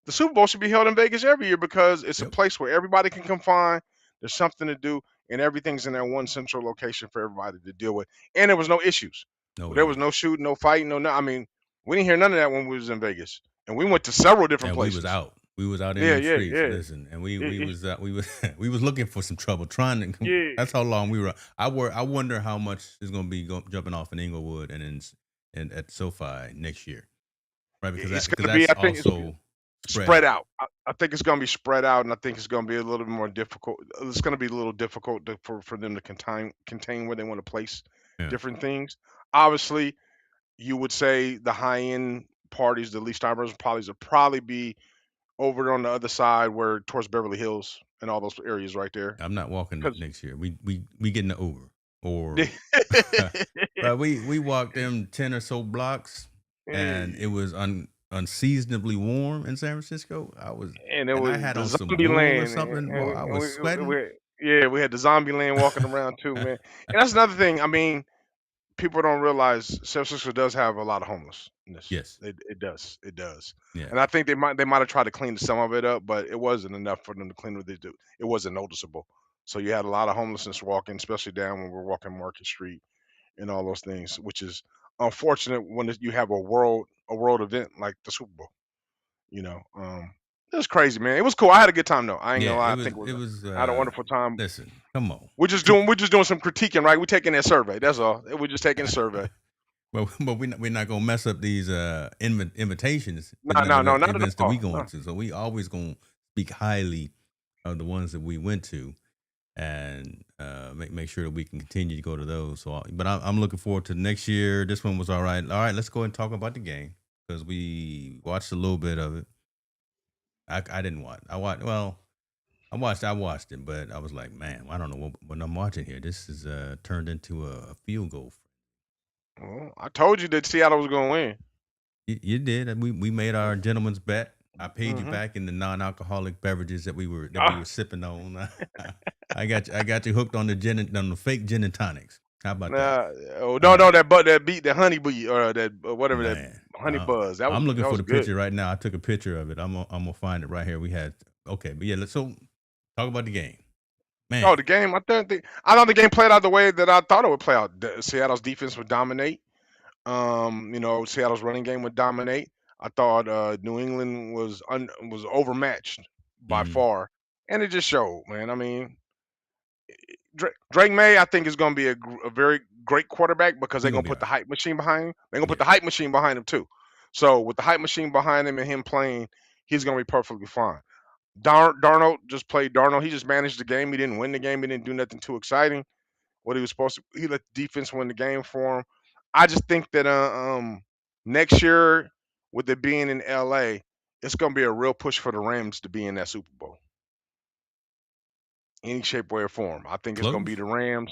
the Super Bowl should be held in Vegas every year because it's a
Yep.
place where everybody can come find. There's something to do, and everything's in that one central location for everybody to deal with. And there was no issues.
No
There was
issues.
no shooting, no fighting, no. I mean, we didn't hear none of that when we was in Vegas, and we went to several different
And we was
places.
out. We was out in
Yeah,
them
yeah,
streets.
yeah,
Listen, and we
yeah,
we
yeah.
was we was we was looking for some trouble. Trying to.
Yeah.
That's how long we were. I wonder how much is going to be jumping off in Inglewood and and at SoFi next year, right?
It's
Because
gonna be,
that's
I think, it's
also spread
spread
out.
out. I think it's gonna be spread out, and I think it's gonna be a little bit more difficult. It's gonna be a little difficult for them to contain where they want to place
Yeah,
different things. Obviously, you would say the high end parties, the least diverse parties, would probably be over on the other side, where towards Beverly Hills and all those areas right there.
I'm not walking
Because
next year. We getting the Uber or. But we walked them 10 or so blocks, and it was unseasonably warm in San Francisco.
and it
And I
was
had
the
on some
zombie
wool or
land,
something. Boy, I was sweating.
yeah, we had the zombie land walking around too, man. And that's another thing. I mean, people don't realize San Francisco does have a lot of homelessness.
Yes.
It does. It does.
Yeah.
And I think they might have tried to clean some of it up, but it wasn't enough for them to clean what they do. It wasn't noticeable. So you had a lot of homelessness walking, especially down when we're walking Market Street and all those things, which is unfortunate when you have a world event like the Super Bowl. You know, it was crazy, man. It was cool. I had a good time though. I ain't
Yeah.
gonna lie.
It
I
was.
think
It was.
I had a wonderful time.
Listen. Come on.
We're just doing some critiquing, right? We're taking that survey. That's all. We're just taking a survey.
But we're not gonna mess up these invitations to
No,
none
no,
of
no,
the
not at
events that we
all.
going
No.
to. So we always gonna speak highly of the ones that we went to. and make sure that we can continue to go to those. So, but I'm looking forward to next year. This one was all right. All right, let's go and talk about the game because we watched a little bit of it. I didn't watch. I watched it, but I was like, man, I don't know what I'm watching here. This is turned into a field goal.
Well, I told you that Seattle was going to win.
You did. And we made our gentleman's bet. I paid you
Mhm.
back in the non-alcoholic beverages that we were
Ah.
sipping on. I got you hooked on the fake gin and tonics. How about that?
Oh no, that honey bee or that whatever that
Man,
honey buzz. That
I'm looking for
was
the
good.
picture right now. I took a picture of it. I'm gonna find it right here. We had okay, but yeah. Let's talk about the game. Man,
Oh, the game. I thought the game played out the way that I thought it would play out. Seattle's defense would dominate. Seattle's running game would dominate. I thought New England was overmatched by
mhm.
far, and it just showed, man. I mean, Drake May, I think, is going to be a very great quarterback because
He
they're
gonna
going to
be all
put the
right.
hype machine behind him. They're going to put
Yeah,
the hype machine behind him too. So with the hype machine behind him and him playing, he's going to be perfectly fine. Darnold just played Darnold. He just managed the game. He didn't win the game. He didn't do nothing too exciting. What he was supposed to, he let the defense win the game for him. I just think that next year, with it being in LA, it's going to be a real push for the Rams to be in that Super Bowl, any shape, way, or form. I think it's going to be
close.
the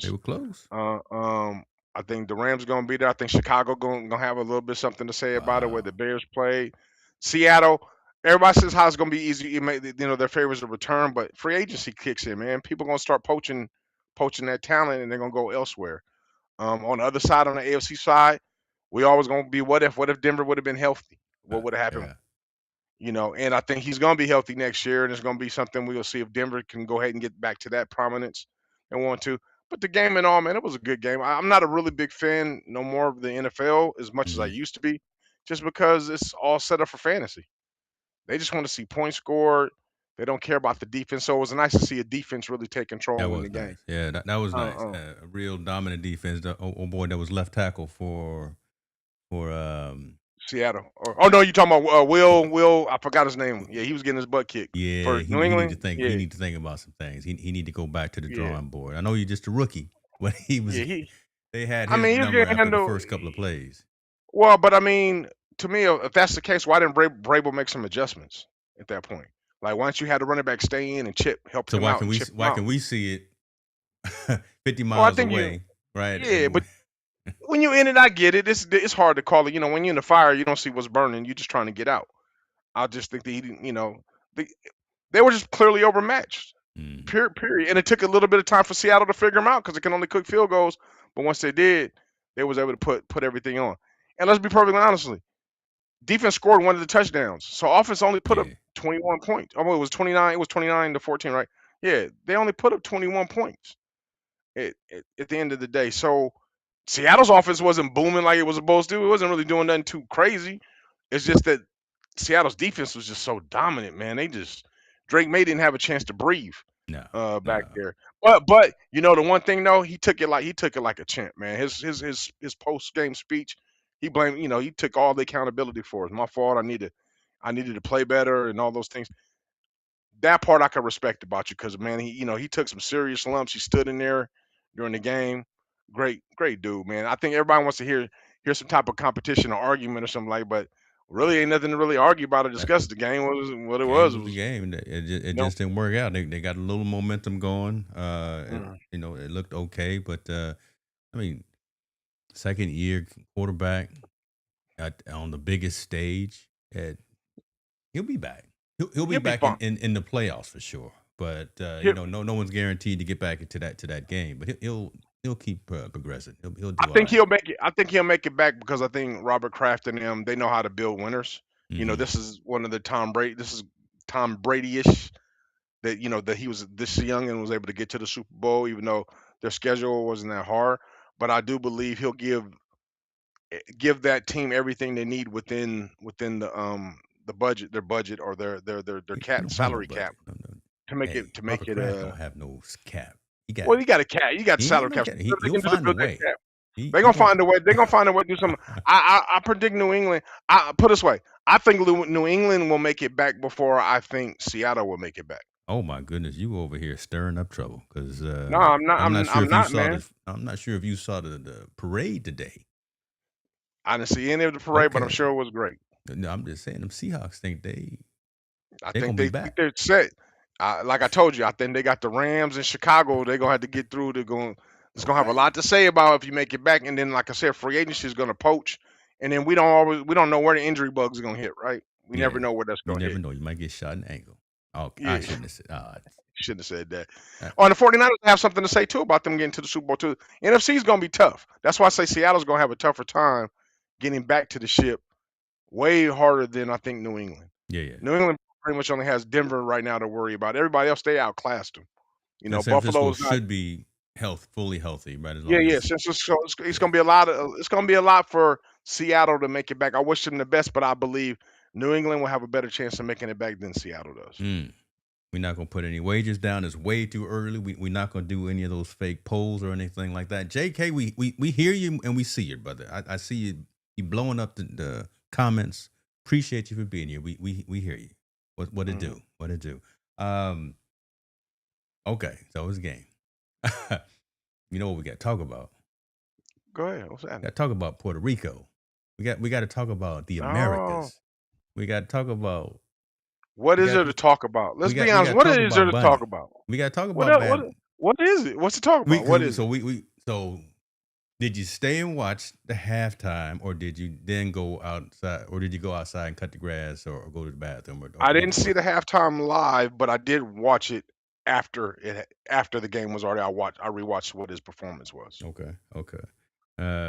They
Rams.
were close.
I think the Rams gonna be there. I think Chicago gonna have a little bit something to say about it. Where
Wow.
the Bears played, Seattle. Everybody says how it's gonna be easy. Their favorites to return, but free agency kicks in, man. People gonna start poaching that talent, and they're gonna go elsewhere. On the other side, on the AFC side, we always gonna be what if Denver would have been healthy? What would have happened?
Yeah.
And I think he's going to be healthy next year, and it's going to be something we'll see if Denver can go ahead and get back to that prominence and want to. But the game and all, man, it was a good game. I'm not a really big fan no more of the NFL as much as I
Mhm.
used to be, just because it's all set up for fantasy. They just want to see points scored. They don't care about the defense. So it was nice to see a defense really take control
That
and win
was
the game.
nice. Yeah, that was nice.
Uh, uh,
A real dominant defense. Oh boy, that was left tackle for
Seattle. Oh no, you talking about Will? I forgot his name. Yeah, he was getting his butt kicked
yeah,
for New
he need to
England.
think he
Yeah,
need to think about some things. He need to go back to the
yeah,
drawing board. I know you're just a rookie, but he was
yeah.
they had
I
his
mean, he's
number
getting
after the
handled.
first couple of plays.
Well, but I mean, to me, if that's the case, why didn't Brable make some adjustments at that point? Like, why don't you have the running back stay in and help
So
him out and chip him
why
out?
can we see it 50
Well, I
miles
think you,
away, right?
yeah,
And
but when you in it, I get it. It's hard to call it. When you're in the fire, you don't see what's burning. You're just trying to get out. I just think that he didn't. They, they were just clearly overmatched.
Mhm.
Period. And it took a little bit of time for Seattle to figure them out because they can only cook field goals. But once they did, they was able to put everything on. And let's be perfectly honestly, defense scored one of the touchdowns. So offense only put up
Yeah.
21 points. Oh, it was 29. It was 29-14, right? Yeah, they only put up 21 points at the end of the day. So Seattle's offense wasn't booming like it was supposed to. It wasn't really doing nothing too crazy. It's just that Seattle's defense was just so dominant, man. Drake May didn't have a chance to breathe
No.
back
No.
there. But the one thing though, he took it like a champ, man. His post game speech, he blamed, he took all the accountability for it. It's my fault. I needed to play better and all those things. That part I can respect about you because man, he took some serious lumps. He stood in there during the game. Great dude, man. I think everybody wants to hear some type of competition or argument or something like, but really ain't nothing to really argue about or
Uh,
discuss. The game was what it
Game
was. It
was the
was,
game. And it
you know,
just didn't work out. They got a little momentum going.
mm,
It looked okay, but I mean, second year quarterback on the biggest stage. He'll be back. He'll be
he'll be
back
fine.
in the playoffs for sure. But
He'll,
no one's guaranteed to get back into that game. But he'll keep progressing. He'll
I
do all
think
right.
he'll make it. I think he'll make it back because I think Robert Kraft and them, they know how to build winners.
Hmm.
This is one of the Tom Brady. This is Tom Brady-ish that he was this young and was able to get to the Super Bowl, even though their schedule wasn't that hard. But I do believe he'll give that team everything they need within the budget, their budget or their
He
cap
don't have no
salary cap
budget. No, no.
to make
Hey,
it to make
Robert
it
Kraft don't have no cap. He got
well, you got a cap, you got
he ain't
salary
no
cap.
cap.
So they
He'll
can do to
find a
build that
way.
cap.
He
They're
he
gonna
gonna.
find a way. They're gonna find a way to do something. I predict New England. I put it this way. I think New England will make it back before I think Seattle will make it back.
Oh my goodness, you over here stirring up trouble because
No, I'm not.
I'm not sure
I'm
if you
not,
saw
man.
this. I'm not sure if you saw the parade today.
I didn't see any of the parade, but I'm
Okay,
sure it was great.
no, I'm just saying them Seahawks think
I
they're
think
gonna be
they
back.
think they're set. Like I told you, I think they got the Rams in Chicago. They're gonna have to get through. It's gonna have a
Okay,
lot to say about if you make it back. And then, like I said, free agency is gonna poach. And then we don't know where the injury bugs are gonna hit. Right? We never
yeah,
know where that's
you
gonna
never
hit.
know. You might get shot in the ankle. Oh, I
Yeah,
shouldn't have said.
shouldn't have said that.
Uh,
Oh, and the 49ers have something to say too about them getting to the Super Bowl too. NFC is gonna be tough. That's why I say Seattle's gonna have a tougher time getting back to the ship. Way harder than I think New England.
yeah.
New England pretty much only has Denver right now to worry about. Everybody else, they outclassed them. You
And
know,
San Francisco
Buffalo's not.
should be fully healthy, right? As
Yeah,
long
yeah.
as
Since it's
yeah.
gonna be a lot of. It's gonna be a lot for Seattle to make it back. I wish them the best, but I believe New England will have a better chance of making it back than Seattle does.
We're not gonna put any wagers down. It's way too early. We're not gonna do any of those fake polls or anything like that. JK, we hear you and we see you, brother. I see you blowing up the comments. Appreciate you for being here. We hear you. What it do? What it do? Okay, so it's a game. You know what we got to talk about?
Go ahead. What's
We
that?
got to talk about Puerto Rico. We got to talk about the
Oh,
Americas. We got to talk about.
what
We
is
got
there to talk about? Let's be
we
honest.
got to
What
talk
is there
about
to talk
Bunny.
about?
We got to talk
What
about
el-
Bad.
what is it? What's to talk about? What is it?
So did you stay and watch the halftime, or did you then go outside, or did you go outside and cut the grass, or go to the bathroom, or
I didn't see the halftime live, but I did watch it after the game was already. I rewatched what his performance was.
Okay.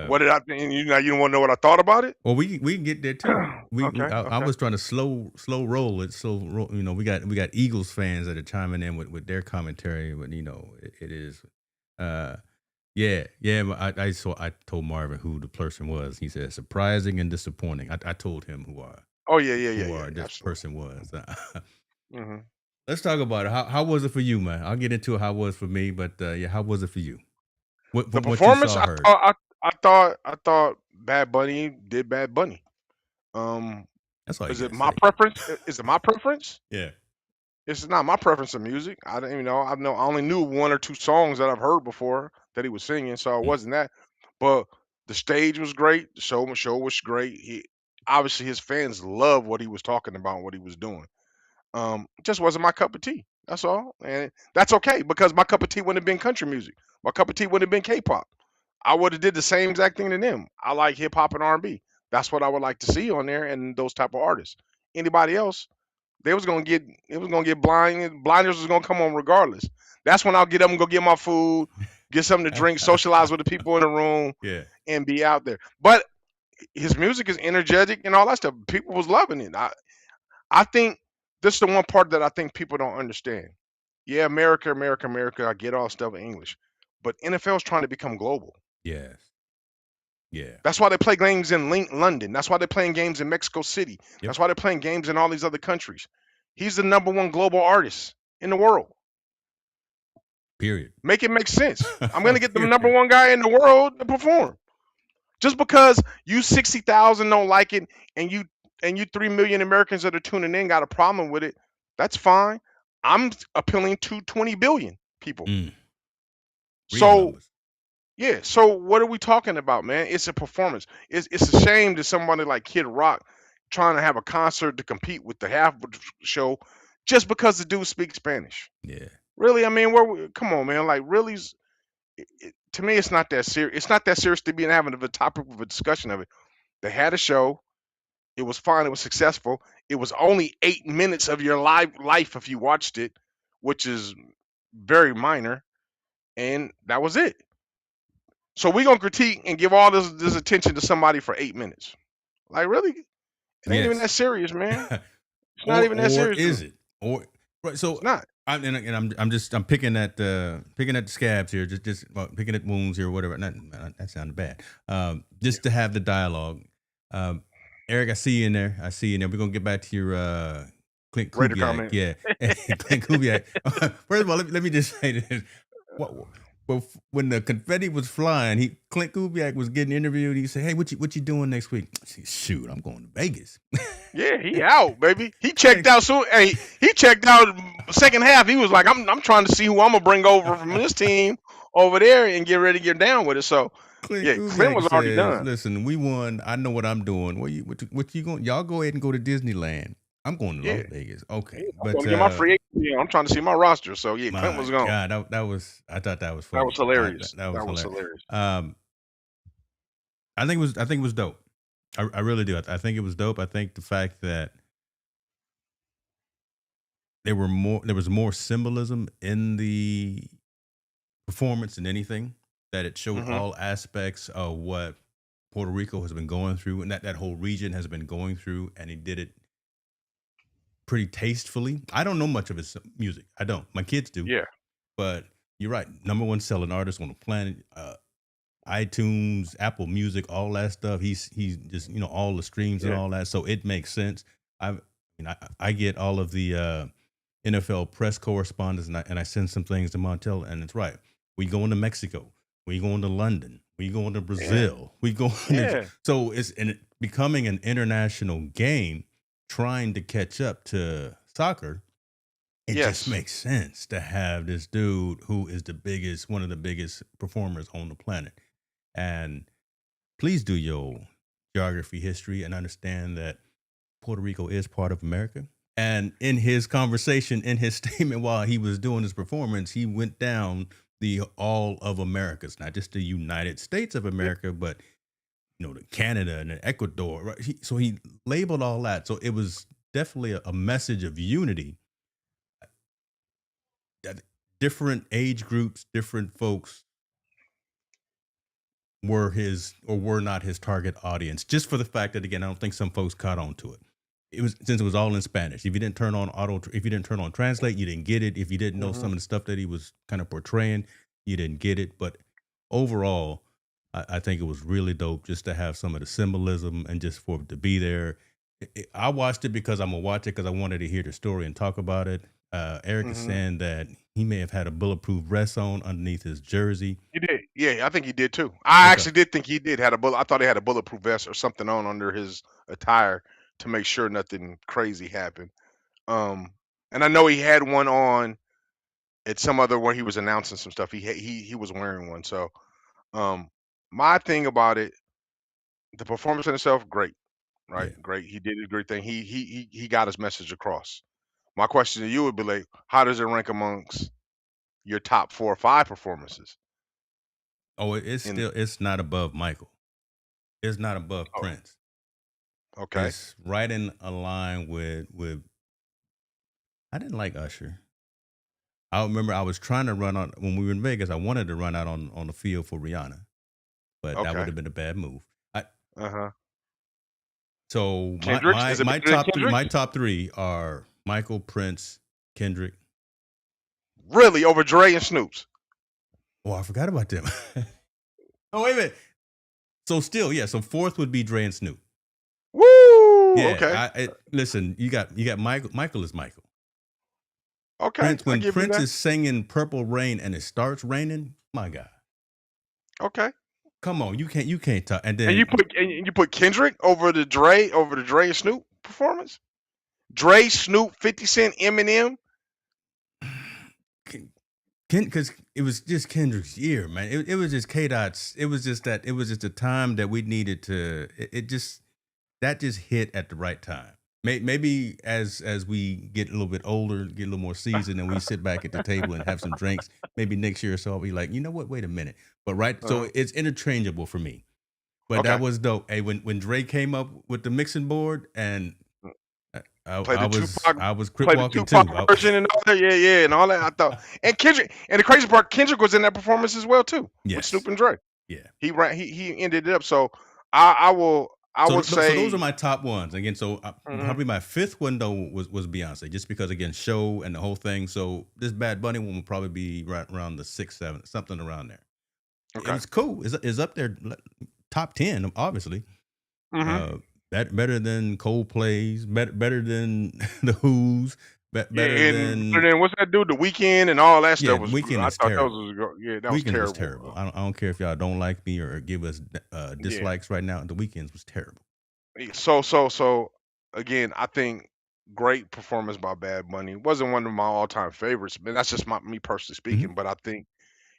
What did I think? You don't want to know what I thought about it?
Well, we can get there too.
Okay.
I was trying to slow roll it. You know, we got Eagles fans that are chiming in with their commentary, but you know, it is. Yeah. I told Marvin who the person was. He said surprising and disappointing. I told him who
Oh yeah.
this
Absolutely.
person was.
hmm
Let's talk about it. How was it for you, man? I'll get into how it was for me, but yeah, how was it for you? What
The
from what you
performance,
saw, heard?
I thought Bad Bunny did Bad Bunny.
That's all you
Is it
gotta
my
say.
preference? Is it my preference?
Yeah.
It's not my preference of music. I didn't even know. I only knew one or two songs that I've heard before that he was singing, so it
Mm.
wasn't that. But the stage was great. The show was great. He obviously his fans love what he was talking about, what he was doing. Just wasn't my cup of tea. That's all, and that's okay because my cup of tea wouldn't have been country music. My cup of tea wouldn't have been K-pop. I would have did the same exact thing to them. I like hip hop and R&B. That's what I would like to see on there, and those type of artists. Anybody else, it was gonna get blinders was gonna come on regardless. That's when I'll get up and go get my food, get something to drink, socialize with the people in the room,
Yeah.
and be out there. But his music is energetic and all that stuff. People was loving it. I think this is the one part that I think people don't understand. Yeah, America, America, America. I get all stuff in English, but NFL is trying to become global.
Yes. Yeah.
That's why they play games in London. That's why they're playing games in Mexico City.
Yep.
That's why they're playing games in all these other countries. He's the number one global artist in the world.
Period.
Make it make sense. I'm gonna get the number one guy in the world to perform. Just because you 60,000 don't like it, and you 3 million Americans that are tuning in got a problem with it, that's fine. I'm appealing to 20 billion people.
Real
So
numbers.
yeah, so what are we talking about, man? It's a performance. It's a shame that somebody like Kid Rock trying to have a concert to compete with the half show just because the dude speaks Spanish.
Yeah.
Really, I mean, come on, man. Like, really, to me, it's not that serious. It's not that serious to be having a topic of a discussion of it. They had a show. It was fine. It was successful. It was only 8 minutes of your life if you watched it, which is very minor, and that was it. So we're gonna critique and give all this attention to somebody for 8 minutes. Like, really? It ain't even that serious, man. It's not even that
or
serious.
is it? Or right? So
It's not.
I'm picking at the scabs here, picking at wounds here, whatever. That sounded bad. Just to have the dialogue. Eric, I see you in there. We're gonna get back to your Clint
Raider
Kubiak.
comment.
Yeah, Clint Kubiak. First of all, let me just say this. Well, when the confetti was flying, Clint Kubiak was getting interviewed. He said, "Hey, what you doing next week?" I said, "Shoot, I'm going to Vegas."
Yeah, he out, baby. He checked out soon. Hey, he checked out second half, he was like, I'm trying to see who I'm gonna bring over from this team over there and get ready to get down with it. So
Clint
yeah, Clint
Kubiak
was already
says,
done.
"Listen, we won. I know what I'm doing. What you going? Y'all go ahead and go to Disneyland. I'm going to
Yeah,
Las Vegas. Okay,
yeah, I'm
but
going to get my free agent. Yeah, I'm trying to see my roster. So yeah, Clint was
my
gone.
God, that was I thought that was
That
funny.
was hilarious.
That was
That was
hilarious.
hilarious.
I think it was dope. I really do. I think it was dope. I think the fact that there was more symbolism in the performance than anything. That it showed
Hmm.
all aspects of what Puerto Rico has been going through, and that whole region has been going through, and he did it pretty tastefully. I don't know much of his music. I don't. My kids do,
Yeah.
but you're right. Number one selling artist on the planet. iTunes, Apple Music, all that stuff. He's just all the streams and
Yeah.
all that, so it makes sense. I get all of the NFL press correspondence, and I send some things to Montel, and it's right. We going to Mexico, we going to London, we going to
Yeah.
Brazil, we going
Yeah.
so it's becoming an international game, trying to catch up to soccer. It just
Yes.
makes sense to have this dude who is one of the biggest performers on the planet. And please do your geography, history, and understand that Puerto Rico is part of America. And in his conversation, in his statement while he was doing his performance, he went down the all of Americas, not just the United States of
Yeah.
America, but the Canada and the Ecuador. Right? So he labeled all that. So it was definitely a message of unity. That different age groups, different folks were not his target audience, just for the fact that, again, I don't think some folks caught on to it. It was, since it was all in Spanish. If you didn't turn on translate, you didn't get it. If you didn't know
Hmm.
some of the stuff that he was kind of portraying, you didn't get it. But overall, I think it was really dope just to have some of the symbolism and just for it to be there. I watched it because I'm gonna watch it because I wanted to hear the story and talk about it. Eric is
Hmm.
saying that he may have had a bulletproof vest on underneath his jersey.
He did. Yeah, I think he did too. I
Okay.
actually did think he did had a bullet. I thought he had a bulletproof vest or something on under his attire to make sure nothing crazy happened. Um, and I know he had one on at some other where he was announcing some stuff. He was wearing one. So my thing about it, the performance in itself, great, right?
Yeah.
Great. He did a great thing. He got his message across. My question to you would be like, how does it rank amongst your top 4 or 5 performances?
Oh,
In
it's not above Michael. It's not above
oh,
Prince.
okay.
It's right in a line with. I didn't like Usher. I remember I was trying to run on when we were in Vegas. I wanted to run out on the field for Rihanna, but that would
Okay.
have been a bad move.
Uh-huh.
So
Kendrick's? Is it better than
my
Kendrick's?
top three are Michael, Prince, Kendrick.
Really? Over Dre and Snoop's?
Oh, I forgot about them. Oh, wait a minute. So still, yeah. So fourth would be Dre and Snoop.
Woo! Okay.
Yeah. Listen, you got Michael. Michael is Michael.
Okay.
Prince,
I
when
give you
Prince
that.
is singing "Purple Rain" and it starts raining, my God,
Okay.
come on, you can't talk. And
And
then
you put Kendrick over the Dre and Snoop performance? Dre, Snoop, 50 Cent, Eminem?
because it was just Kendrick's year, man. It was just K Dot's. It was just a time that we needed to. It just that just hit at the right time. Maybe as we get a little bit older, get a little more seasoned, and we sit back at the table and have some drinks. Maybe next year or so, I'll be like, you know what? Wait a minute. But right,
Uh-huh.
so it's interchangeable for me. But that
Okay.
was dope. Hey, when Dre came up with the mixing board, and
Play the Tupac
I was crip walking
Tupac
too.
version and all that. Yeah, yeah, and all that. I thought and Kendrick and the crazy part, Kendrick was in that performance as well too, with Snoop
Yes,
and Dre.
yeah.
He ended it up. So I would
So those are
say
my top ones. Again, so
mhm,
probably my fifth one though was Beyonce, just because again show and the whole thing. So this Bad Bunny one will probably be right around the 6, 7, something around there. It
okay.
was cool. It's up there, top 10, obviously.
Mhm.
Uh, better than Coldplay's, better than the Who's,
Yeah,
better
and
than
then what's that dude? The Weekend and all that
yeah.
stuff was.
Weekend
I
is
thought that
terrible.
was yeah, that was
Weekends was
terrible.
terrible. I don't care if y'all don't like me or give us
Yeah.
dislikes right now. The Weekends was terrible.
So again, I think great performance by Bad Bunny. Wasn't one of my all-time favorites, but that's just me personally
Hmm.
speaking. But I think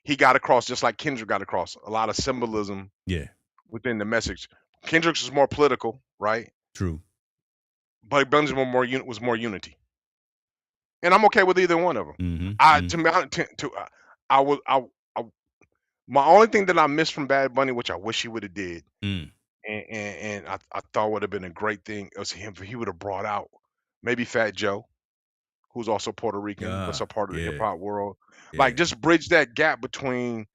he got across just like Kendrick got across a lot of symbolism
Yeah,
within the message. Kendrick's is more political, right?
true.
But Bunny's was more unity, and I'm okay with either one of them.
Hmm.
I
Hmm.
to me, I was I my only thing that I missed from Bad Bunny, which I wish he would have did,
Mm.
and I thought would have been a great thing, was him. He would have brought out maybe Fat Joe, who's also Puerto Rican, but a part of the hip
Yeah,
hop world. Like
yeah,
just bridge that gap between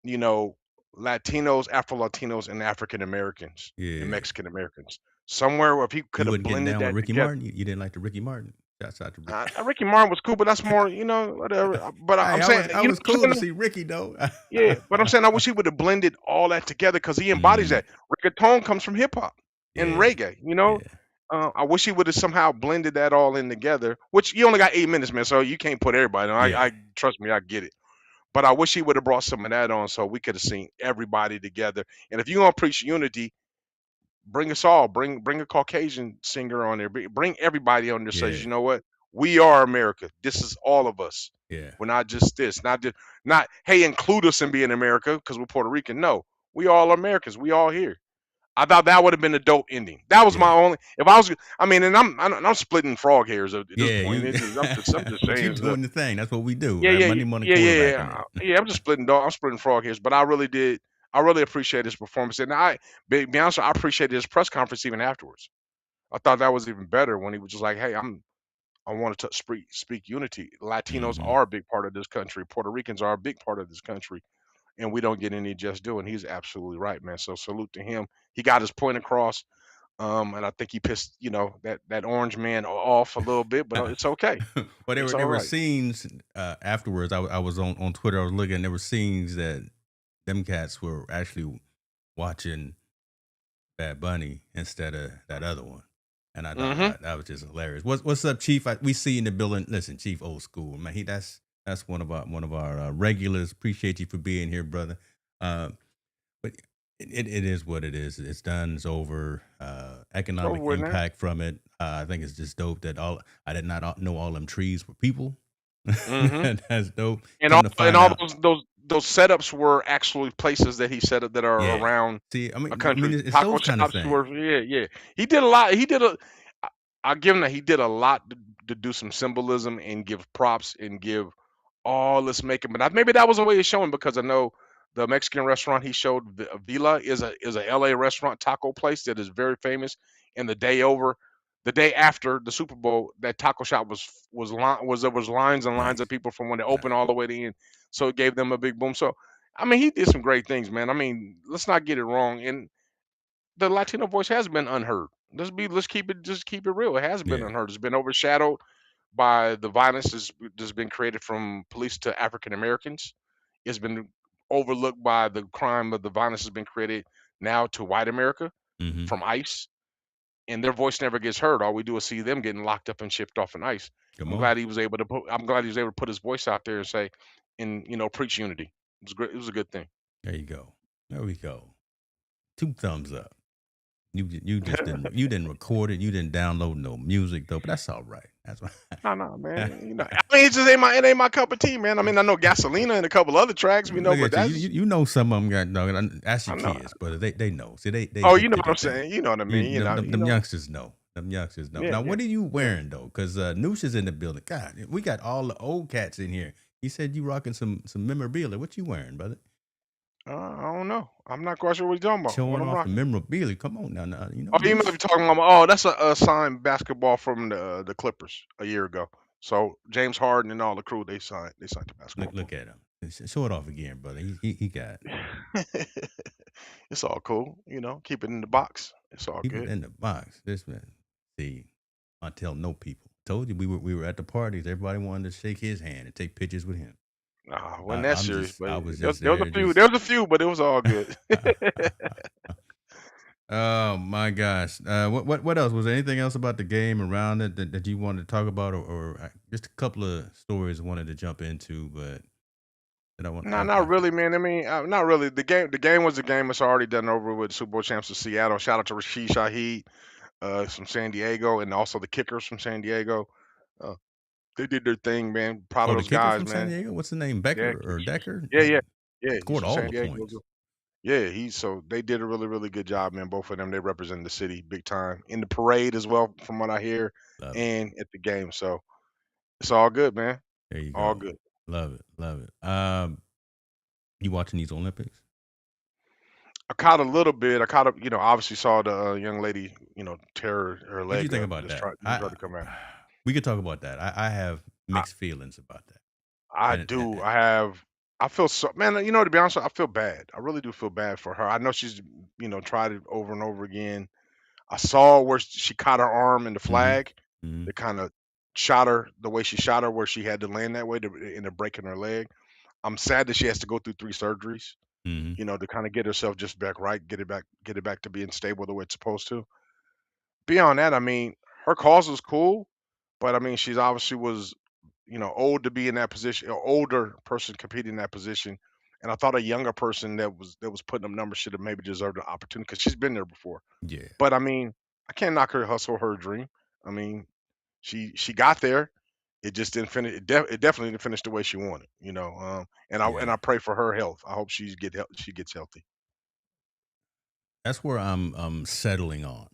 you know Latinos, Afro Latinos, and African Americans and
yeah.
Mexican Americans. Somewhere where if he
You
could have
wasn't getting
blended
down with
that
Ricky
together.
Martin. You didn't like the Ricky Martin. Shouts out to Ricky.
Ricky Martin was cool, but that's more, whatever. But
Hey,
I'm saying,
I was cool to see Ricky though.
yeah. But I'm saying, I wish he would have blended all that together because he embodies
Mm,
that. Reggaeton comes from hip hop and
yeah,
reggae.
yeah,
I wish he would have somehow blended that all in together. Which you only got 8 minutes, man, so you can't put everybody on.
yeah,
I trust me, I get it. But I wish he would have brought some of that on so we could have seen everybody together. And if you're gonna preach unity, bring us all. Bring a Caucasian singer on there. Bring everybody on there. Says,
yeah,
you know what? We are America. This is all of us.
yeah,
We're not just this. Not hey, include us in being America because we're Puerto Rican. No, we all Americans. We all here. I thought that would have been a dope ending. That was my
yeah,
only. If I was, I mean, and I'm splitting frog hairs at this
yeah.
point.
You,
I'm just
but you
saying.
doing the thing. That's what we do,
Yeah,
right?
yeah,
Monday morning
yeah, yeah, yeah,
quarterbacking
yeah.
it.
Yeah, I'm just splitting dog. I'm splitting frog hairs, but I really did. I really appreciate his performance, and be honest, I appreciated his press conference even afterwards. I thought that was even better when he was just like, "Hey, I wanted to speak unity. Latinos
Hmm.
are a big part of this country. Puerto Ricans are a big part of this country, and we don't get any just due." And he's absolutely right, man. So salute to him. He got his point across, and I think he pissed that orange man off a little bit, but it's okay.
Well,
It's
there
all
were
right.
scenes afterwards. I was on Twitter. I was looking. There were scenes that them cats were actually watching Bad Bunny instead of that other one. And I thought
Mm-hmm.
that was just hilarious. What's up, Chief? We see you in the building. Listen, Chief, old school man. That's one of our regulars. Appreciate you for being here, brother. Uh, but it is what it is. It's done. It's over.
It's over
Economic
with now.
impact from it. I think it's just dope that all I did not know all them trees were people.
Mm-hmm.
That's dope.
And
Come to find
all
out,
those setups were actually places that he set up that are
yeah.
around
See,
a
I mean,
country.
it's
Taco
those kind of
shops
things.
were yeah. He did a lot. I I give him that he did a lot to do some symbolism and give props and give all this making. But maybe that was a way of showing because I know the Mexican restaurant he showed Vila is a LA restaurant taco place that is very famous. And the day after the Super Bowl, that taco shop there was lines and lines of
Nice,
people from when they opened
nice.
all the way to the end. So it gave them a big boom. So I mean, he did some great things, man. I mean, let's not get it wrong. And the Latino voice has been unheard. Let's keep it just keep it real. It has been
Yeah.
unheard. It's been overshadowed by the violence that's been created from police to African Americans. It's been overlooked by the crime of the violence has been created now to white America
Hmm.
from ICE, and their voice never gets heard. All we do is see them getting locked up and shipped off in ICE.
Come on.
I'm glad he was able to put his voice out there and say, and preach unity. It was great. It was a good thing.
There you go. There we go. Two thumbs up. You just didn't record it. You didn't download no music though, but that's all right. That's
No, no,
why.
man. I mean, it ain't my cup of tea, man. I mean, I know Gasolina and a couple other tracks,
Look
but
at you.
that's
You know some of them got no. Ask your
I know.
kids, but they know. See, they
Oh, you
hip
know
to
what
the
I'm
thing.
saying. You know what I mean.
Them youngsters know. Them youngsters know.
Yeah,
Now,
yeah,
what are you
yeah.
wearing though? Because Noosh is in the building. God, we got all the old cats in here. He said you rocking some memorabilia. What you wearing, brother?
I don't know. I'm not quite sure what you're talking about. What
Showing
I'm
off the
rocking.
memorabilia. Come on now. You know
Oh, you might
Noosh.
be talking about. Oh, that's a signed basketball from the Clippers a year ago. So James Harden and all the crew they signed the basketball
Look at him. Show it off again, brother. He got
for him. It's all cool, Keep it in the box. It's all
keep it
good.
in the box. This man, see, I tell no people. Told you we were at the parties. Everybody wanted to shake his hand and take pictures with him.
Nah, wasn't that serious, but
I was
there,
just
there was a
there,
few.
just.
There was a few, but it was all good.
Oh my gosh! What else was there? Anything else about the game around it that you wanted to talk about, or just a couple of stories I wanted to jump into, but that I want.
No, not really, man. I mean, not really. The game was the game. It's already done over with. Super Bowl champs of Seattle. Shout out to Rashid Shaheed. from San Diego, and also the kickers from San Diego. Uh, they did their thing, man. Proud
Oh,
of
the
those
kicker
guys,
from San
man.
Diego? What's the name?
Yeah,
Becker or Decker?
yeah, yeah, yeah. He's
Scored
from
all
San
the
Diego.
points.
Yeah, he's so they did a really, really good job, man. Both of them, they represent the city big time in the parade as well, from what I hear,
Love it.
and at the game. So it's all good, man.
There you
All
go.
good.
Love it. Love it. You watching these Olympics?
I caught a little bit. I caught up, obviously saw the young lady, tear her
What do you
leg
think
up,
about that?
just try to come out.
We could talk about that. I have
I,
mixed feelings about that.
I
And, and,
do.
and
I feel so, man. To be honest, I feel bad. I really do feel bad for her. I know she's, tried it over and over again. I saw where she caught her arm in the
hmm
flag.
hmm
That kind of shot her the way she shot her, where she had to land that way to end up breaking her leg. I'm sad that she has to go through 3 surgeries,
hmm
to kind of get herself just back right, get it back to being stable the way it's supposed to. Beyond that, I mean, her cause was cool, but I mean, she's obviously was, old to be in that position, an older person competing in that position. And I thought a younger person that was putting up numbers should have maybe deserved an opportunity because she's been there before.
Yeah.
But I mean, I can't knock her hustle, her dream. I mean, she got there. It just didn't finish. It definitely didn't finish the way she wanted. And I
Yeah.
and I pray for her health. I hope she gets healthy.
That's where I'm settling on.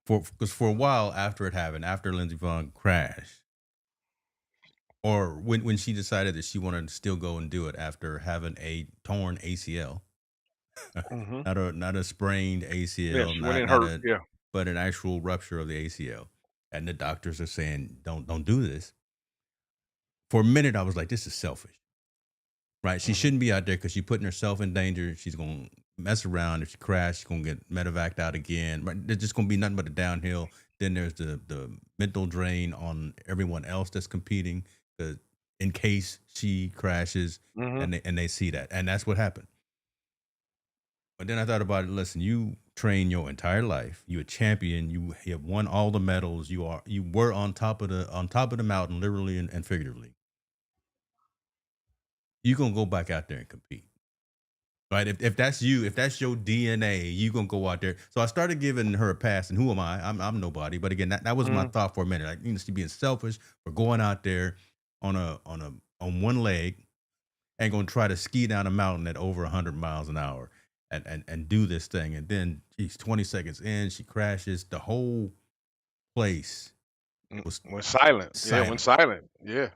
Because for a while after it happened, after Lindsey Vonn crashed, or when she decided that she wanted to still go and do it after having a torn ACL,
Hmm.
not a sprained
Yeah,
ACL,
she went in
not
hurt.
a
Yeah.
but an actual rupture of the ACL, and the doctors are saying don't do this. For a minute, I was like, this is selfish, right? She
Hmm.
shouldn't be out there because she's putting herself in danger. She's gonna mess around. If she crashes, she's gonna get medevaced out again. Right? There's just gonna be nothing but a downhill. Then there's the mental drain on everyone else that's competing, because in case she crashes
Hmm.
and they see that, and that's what happened. But then I thought about it. Listen, you train your entire life. You're a champion. You have won all the medals. You were on top of the mountain, literally and figuratively. You gonna go back out there and compete, right? If that's you, if that's your DNA, you gonna go out there. So I started giving her a pass. And who am I? I'm nobody. But again, that was my
Hmm.
thought for a minute. Like, she being selfish for going out there on one leg and gonna try to ski down a mountain at over 100 miles an hour and do this thing. And then she's 20 seconds in, she crashes. The whole place was
Went silent. Yeah, went
silent
silent. Yeah.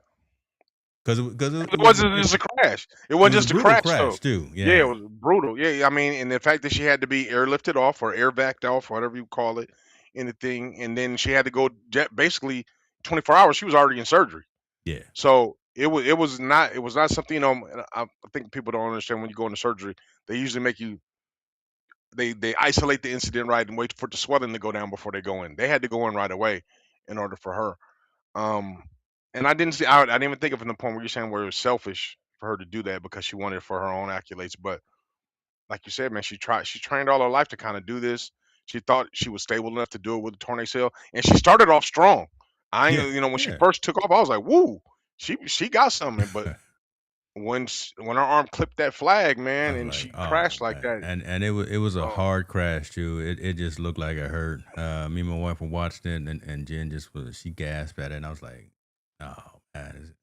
because
It wasn't just a crash. It
it
wasn't
was a
just a
brutal
crash though.
crash too.
Yeah, it
Yeah,
was brutal. Yeah, I mean, and the fact that she had to be airlifted off or air vac off, whatever you call it, in the thing, and then she had to go basically 24 hours. She was already in surgery,
yeah,
so it was not something. And I think people don't understand when you go into surgery. They usually make you they isolate the incident, right, and wait for the swelling to go down before they go in. They had to go in right away in order for her. Um, and I didn't even think of it from the point where you're saying where it was selfish for her to do that because she wanted it for her own accolades. But like you said, man, she trained all her life to kind of do this. She thought she was stable enough to do it with the tornado cell, and she started off strong.
yeah,
When she
yeah.
first took off, I was like, "Woo, she got something." But when her arm clipped that flag,
I
man,
was
and
like,
she crashed
oh
like
man,
that,
and it was a
oh,
hard crash too. It just looked like it hurt. Me and my wife were watching it, and Jen she gasped at it, and I was like, oh man,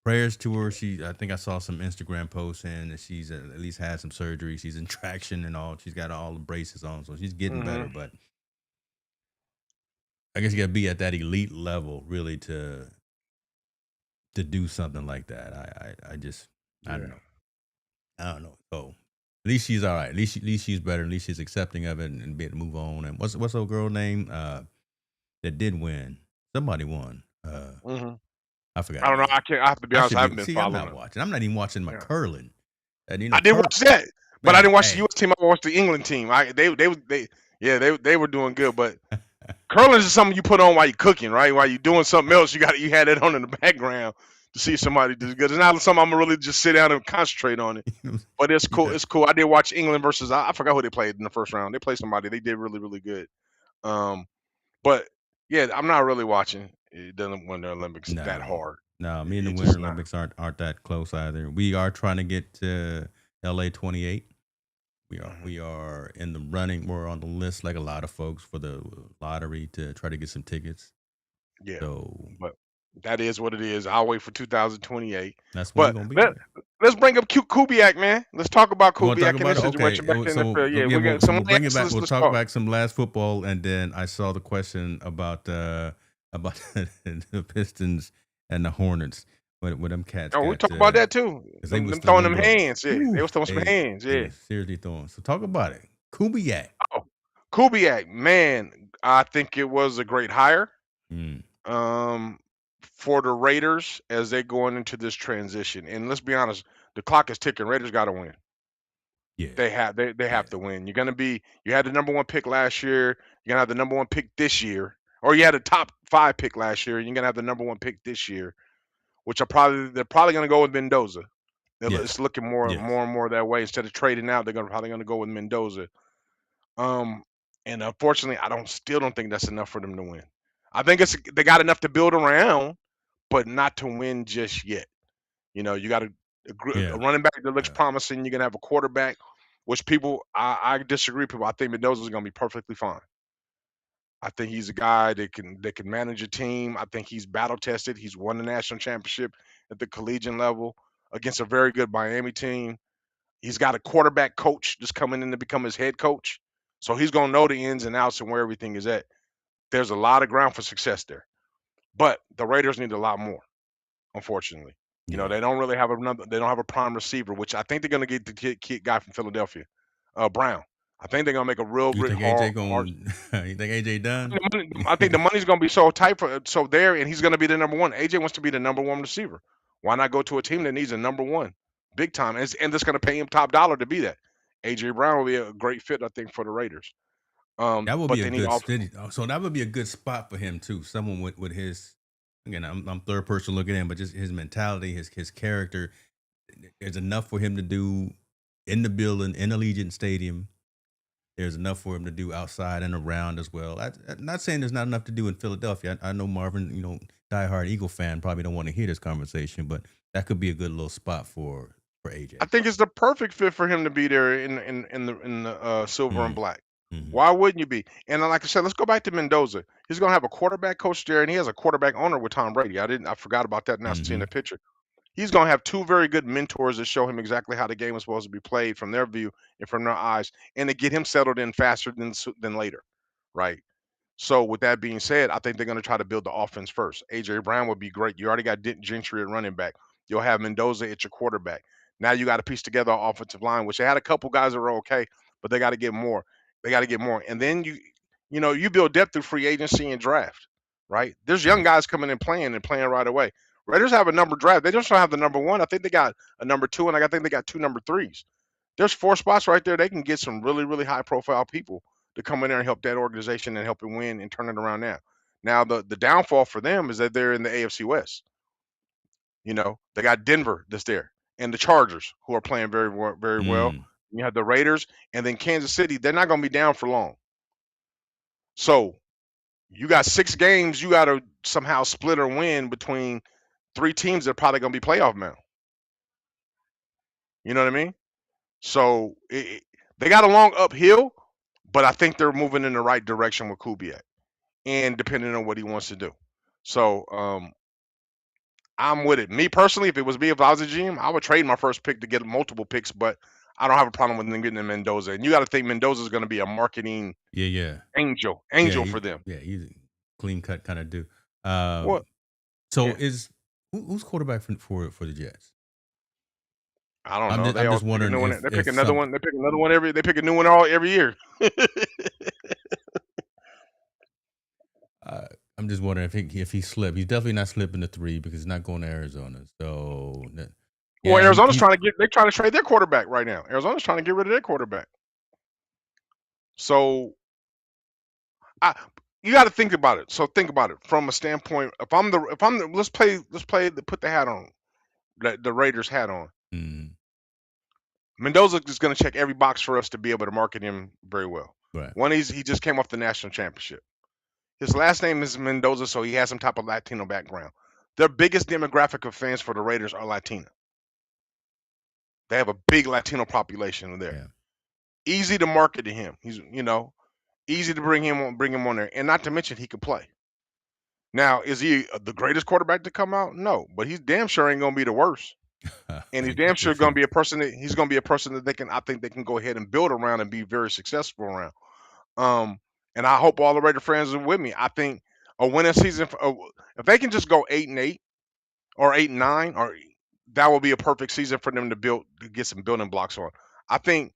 prayers to her. I think I saw some Instagram posts saying that she's at least had some surgery. She's in traction and all. She's got all the braces on, so she's getting better.
hmm
But I guess you got to be at that elite level really to do something like that. I just I don't
yeah.
know. I don't know. So at least she's all right. At least she's better. At least she's accepting of it and be able to move on. And what's the old girl name that did win? Somebody won.
hmm
I forgot
I
her
don't know.
name.
I have to be
I
honest.
should
I
be.
haven't been
See, I'm
following
not
it.
watching. I'm not even watching my
Yeah.
curling. And
I did watch that, but I
man,
didn't watch the
hey,
U.S. team. I watched the England team. Yeah, they were doing good. But curling is something you put on while you're cooking, right? While you're doing something else, you had it on in the background to see somebody do good. It's not something I'm gonna really just sit down and concentrate on it. But it's cool.
yeah,
It's cool. I did watch England versus I forgot who they played in the first round. They played somebody. They did really really good. Um, but yeah, I'm not really watching. It doesn't win the Olympics that
no,
hard.
no. Me and the
It
Winter
just not.
Olympics aren't that close either. We are trying to get to LA 28.
Mhm.
We are in the running. We're on the list like a lot of folks for the lottery to try to get some tickets.
Yeah,
So
but that is what it is. I'll wait for 2028.
that's when we're
But
gonna be there.
let's bring up Kubiak, man. Let's talk about
You want to talk
Kubiak in
about
this
it? Okay.
situation back in the NFL. Yeah,
Yeah,
we got
so
some
we'll bring it back.
answers.
We'll
Let's
talk
talk.
back some last football, and then I saw the question about the Pistons and the Hornets when them cats
Oh, we
got
talk about that too.
because they was
Them throwing
throwing,
them
bro.
hands. Yeah, they
Ooh,
was throwing some hands.
they
Yeah.
was seriously throwing. So talk about it. Kubiak.
Oh, Kubiak, man, I think it was a great hire.
Mm,
Um, for the Raiders as they going into this transition. And let's be honest, the clock is ticking. Raiders got to win.
yeah,
They
yeah,
have to win. You had the number one pick last year. You're gonna have the number one pick this year, or you had a top 5 pick last year. And you're gonna have the number one pick this year, which they're probably gonna go with Mendoza.
yes,
It's looking more
yes.
and more that way. Instead of trading out, probably gonna go with Mendoza. Um, and unfortunately, I still don't think that's enough for them to win. I think they got enough to build around, but not to win just yet. You got a
Yeah,
running back that looks
yeah,
promising. You're gonna have a quarterback, which I disagree. People, I think Mendoza's gonna be perfectly fine. I think he's a guy that can manage a team. I think he's battle tested. He's won the national championship at the collegiate level against a very good Miami team. He's got a quarterback coach just coming in to become his head coach, so he's gonna know the ins and outs and where everything is at. There's a lot of ground for success there, but the Raiders need a lot more. Unfortunately.
yeah.
They don't really have another. They don't have a prime receiver, which I think they're going to get the kid guy from Philadelphia, Brown. I think they're going to make a real,
You
real
think
hard,
AJ
hard.
going? You think AJ done?
I think the money's going to be so tight so there, and he's going to be the number one. AJ wants to be the number one receiver. Why not go to a team that needs a number one, big time, and that's going to pay him top dollar to be that? AJ Brown will be a great fit, I think, for the Raiders.
That would
But
be a
they need
good
off.
city. So that would be a good spot for him too. Someone with his again, I'm third person looking in, but just his mentality, his character. There's enough for him to do in the building, in Allegiant Stadium. There's enough for him to do outside and around as well. I'm not saying there's not enough to do in Philadelphia. I know Marvin, diehard Eagle fan, probably don't want to hear this conversation, but that could be a good little spot for AJ.
I think it's the perfect fit for him to be there in the silver and
Mm,
black.
hmm.
Why wouldn't you be? And then, like I said, let's go back to Mendoza. He's gonna have a quarterback coach there, and he has a quarterback owner with Tom Brady. I forgot about that now seeing the
Hmm.
picture. He's gonna have two very good mentors that show him exactly how the game is supposed to be played from their view and from their eyes, and to get him settled in faster than later, right? So with that being said, I think they're going to try to build the offense first. AJ Brown would be great. You already got Gentry at running back. You'll have Mendoza at your quarterback. Now you got to piece together an offensive line, which they had a couple guys that were okay, but they got to get more. They got to get more, and then you build depth through free agency and draft. Right? There's young
Right.
guys coming in and playing right away. Raiders have a number draft. They just don't have the number one. I think they got a number two, and I think they got two number threes. There's 4 spots right there. They can get some really, really high profile people to come in there and help that organization and help it win and turn it around now. Now the downfall for them is that they're in the AFC West. They got Denver that's there and the Chargers who are playing very very well.
Mm,
You have the Raiders and then Kansas City. They're not going to be down for long. So you got 6 games. You got to somehow split or win between 3 teams that are probably going to be playoff now. You know what I mean? So they got a long uphill, but I think they're moving in the right direction with Kubiak, and depending on what he wants to do. So I'm with it. Me personally, if I was a GM, I would trade my first pick to get multiple picks, but I don't have a problem with them getting in Mendoza. And you got to think Mendoza is going to be a marketing
yeah, yeah, yeah.
angel for them.
He's a clean cut kind of dude.
What?
So
Yeah,
who's quarterback for the Jets?
I don't know. They
I'm
always
just
pick a
wondering
new one. They pick
if
another
some
one. They pick another one every. They pick a new one every year.
Uh, I'm just wondering if he slipped. He's definitely not slipping the 3 because he's not going to Arizona. So
Well,
yeah,
Arizona's trying to get. They're trying to trade their quarterback right now. Arizona's trying to get rid of their quarterback. So I you got to think about it. So think about it from a standpoint. If I'm the let's play put the hat on the Raiders hat on.
mm,
Mendoza is going to check every box for us to be able to market him very well.
right.
One, he just came off the national championship. His last name is Mendoza, so he has some type of Latino background. Their biggest demographic of fans for the Raiders are Latina. They have a big Latino population there.
Yeah.
easy to market to him. He's easy to bring him on there, and not to mention he could play. Now, is he the greatest quarterback to come out? No, but he's damn sure ain't gonna be the worst, and he's damn
Ain't the
sure gonna
truth.
be a person that he's gonna be a person that I think they can go ahead and build around and be very successful around. Um, and I hope all the Raider fans are with me. I think a winning season, if they can just go 8-8 or 8-9, or that will be a perfect season for them to get some building blocks on. I think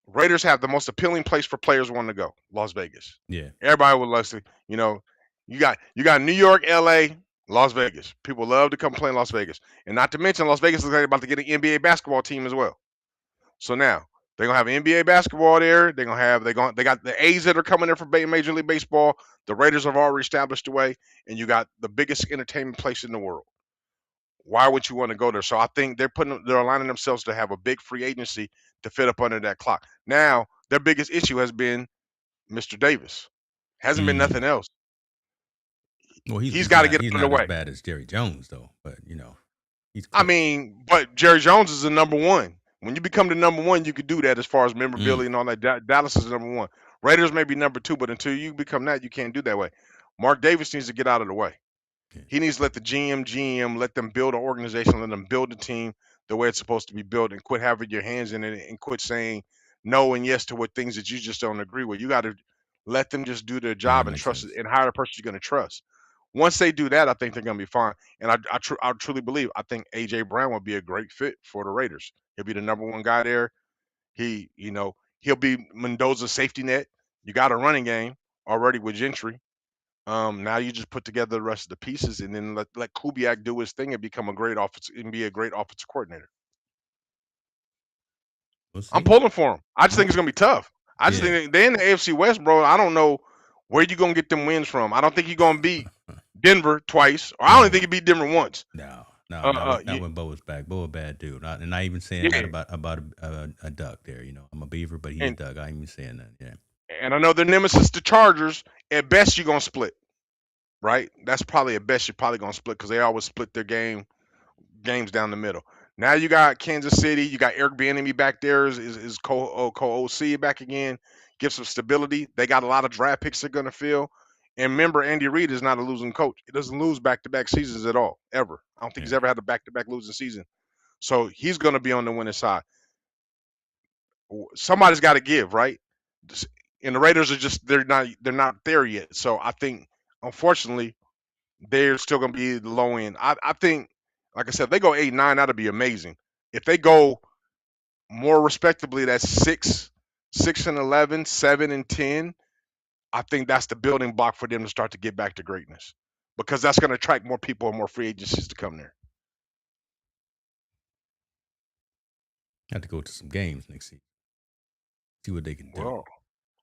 Raiders have the most appealing place for players wanting to go, Las Vegas.
Yeah.
Everybody would love to, you got New York, LA, Las Vegas. People love to come play in Las Vegas. And not to mention Las Vegas is about to get an NBA basketball team as well. So now they're gonna have NBA basketball there. They got the A's that are coming there for Major League Baseball. The Raiders have already established the way, and you got the biggest entertainment place in the world. Why would you want to go there? So I think they're aligning themselves to have a big free agency to fit up under that clock. Now their biggest issue has been Mr. Davis. Hasn't been
Mm-hmm.
nothing else.
Well,
He's got to get
he's
out of the
not as
way.
bad as Jerry Jones though, but he's
I
close.
mean, but Jerry Jones is the number one. When you become the number one, you could do that as far as memorability
Mm.
and all that. Dallas is number one. Raiders may be number two, but until you become that, you can't do that way. Mark Davis needs to get out of the way.
Yeah.
He needs to let the GM let them build an organization, let them build a team the way it's supposed to be built, and quit having your hands in it and quit saying no and yes to what things that you just don't agree with. You got to let them just do their
Yeah, that
job and
makes
trust it
sense.
and hire a person you're going to trust. Once they do that, I think they're going to be fine. And I truly believe I think AJ Brown would be a great fit for the Raiders. He'll be the number one guy there. He'll be Mendoza's safety net. You got a running game already with Gentry. Now you just put together the rest of the pieces, and then let Kubiak do his thing and become a great offense and be a great offensive coordinator.
We'll
I'm
see.
pulling for him. I just think it's
Okay.
gonna be tough. I just
Yeah.
think they're in the AFC West, bro. I don't know where you gonna get them wins from. I don't think you're gonna beat Denver twice, or I don't even
No.
think you beat Denver once.
No.
Uh,
Not when Bo was back. Bo a bad dude. And not even saying that
yeah,
about a duck there. I'm a beaver, but he a
and
duck. I ain't even saying that. Yeah.
I know their nemesis, the Chargers. At best, you're gonna split, right? That's probably at best you're probably gonna split because they always split their games down the middle. Now you got Kansas City. You got Eric Bieniemy back there is co OC back again. Give some stability. They got a lot of draft picks they're gonna fill. And remember, Andy Reid is not a losing coach. He doesn't lose back-to-back seasons at all, ever. I don't think he's
Yeah.
ever had a back-to-back losing season. So he's gonna be on the winning side. Somebody's got to give, right? And the Raiders are just they're not there yet. So I think, unfortunately, they're still going to be the low end. I think, like I said, if they go 8-9, that'd be amazing. If they go more respectably, that's 6-11, 7-10. I think that's the building block for them to start to get back to greatness, because that's going to attract more people and more free agencies to come there.
Have to go to some games next season. See what they can do.
Well,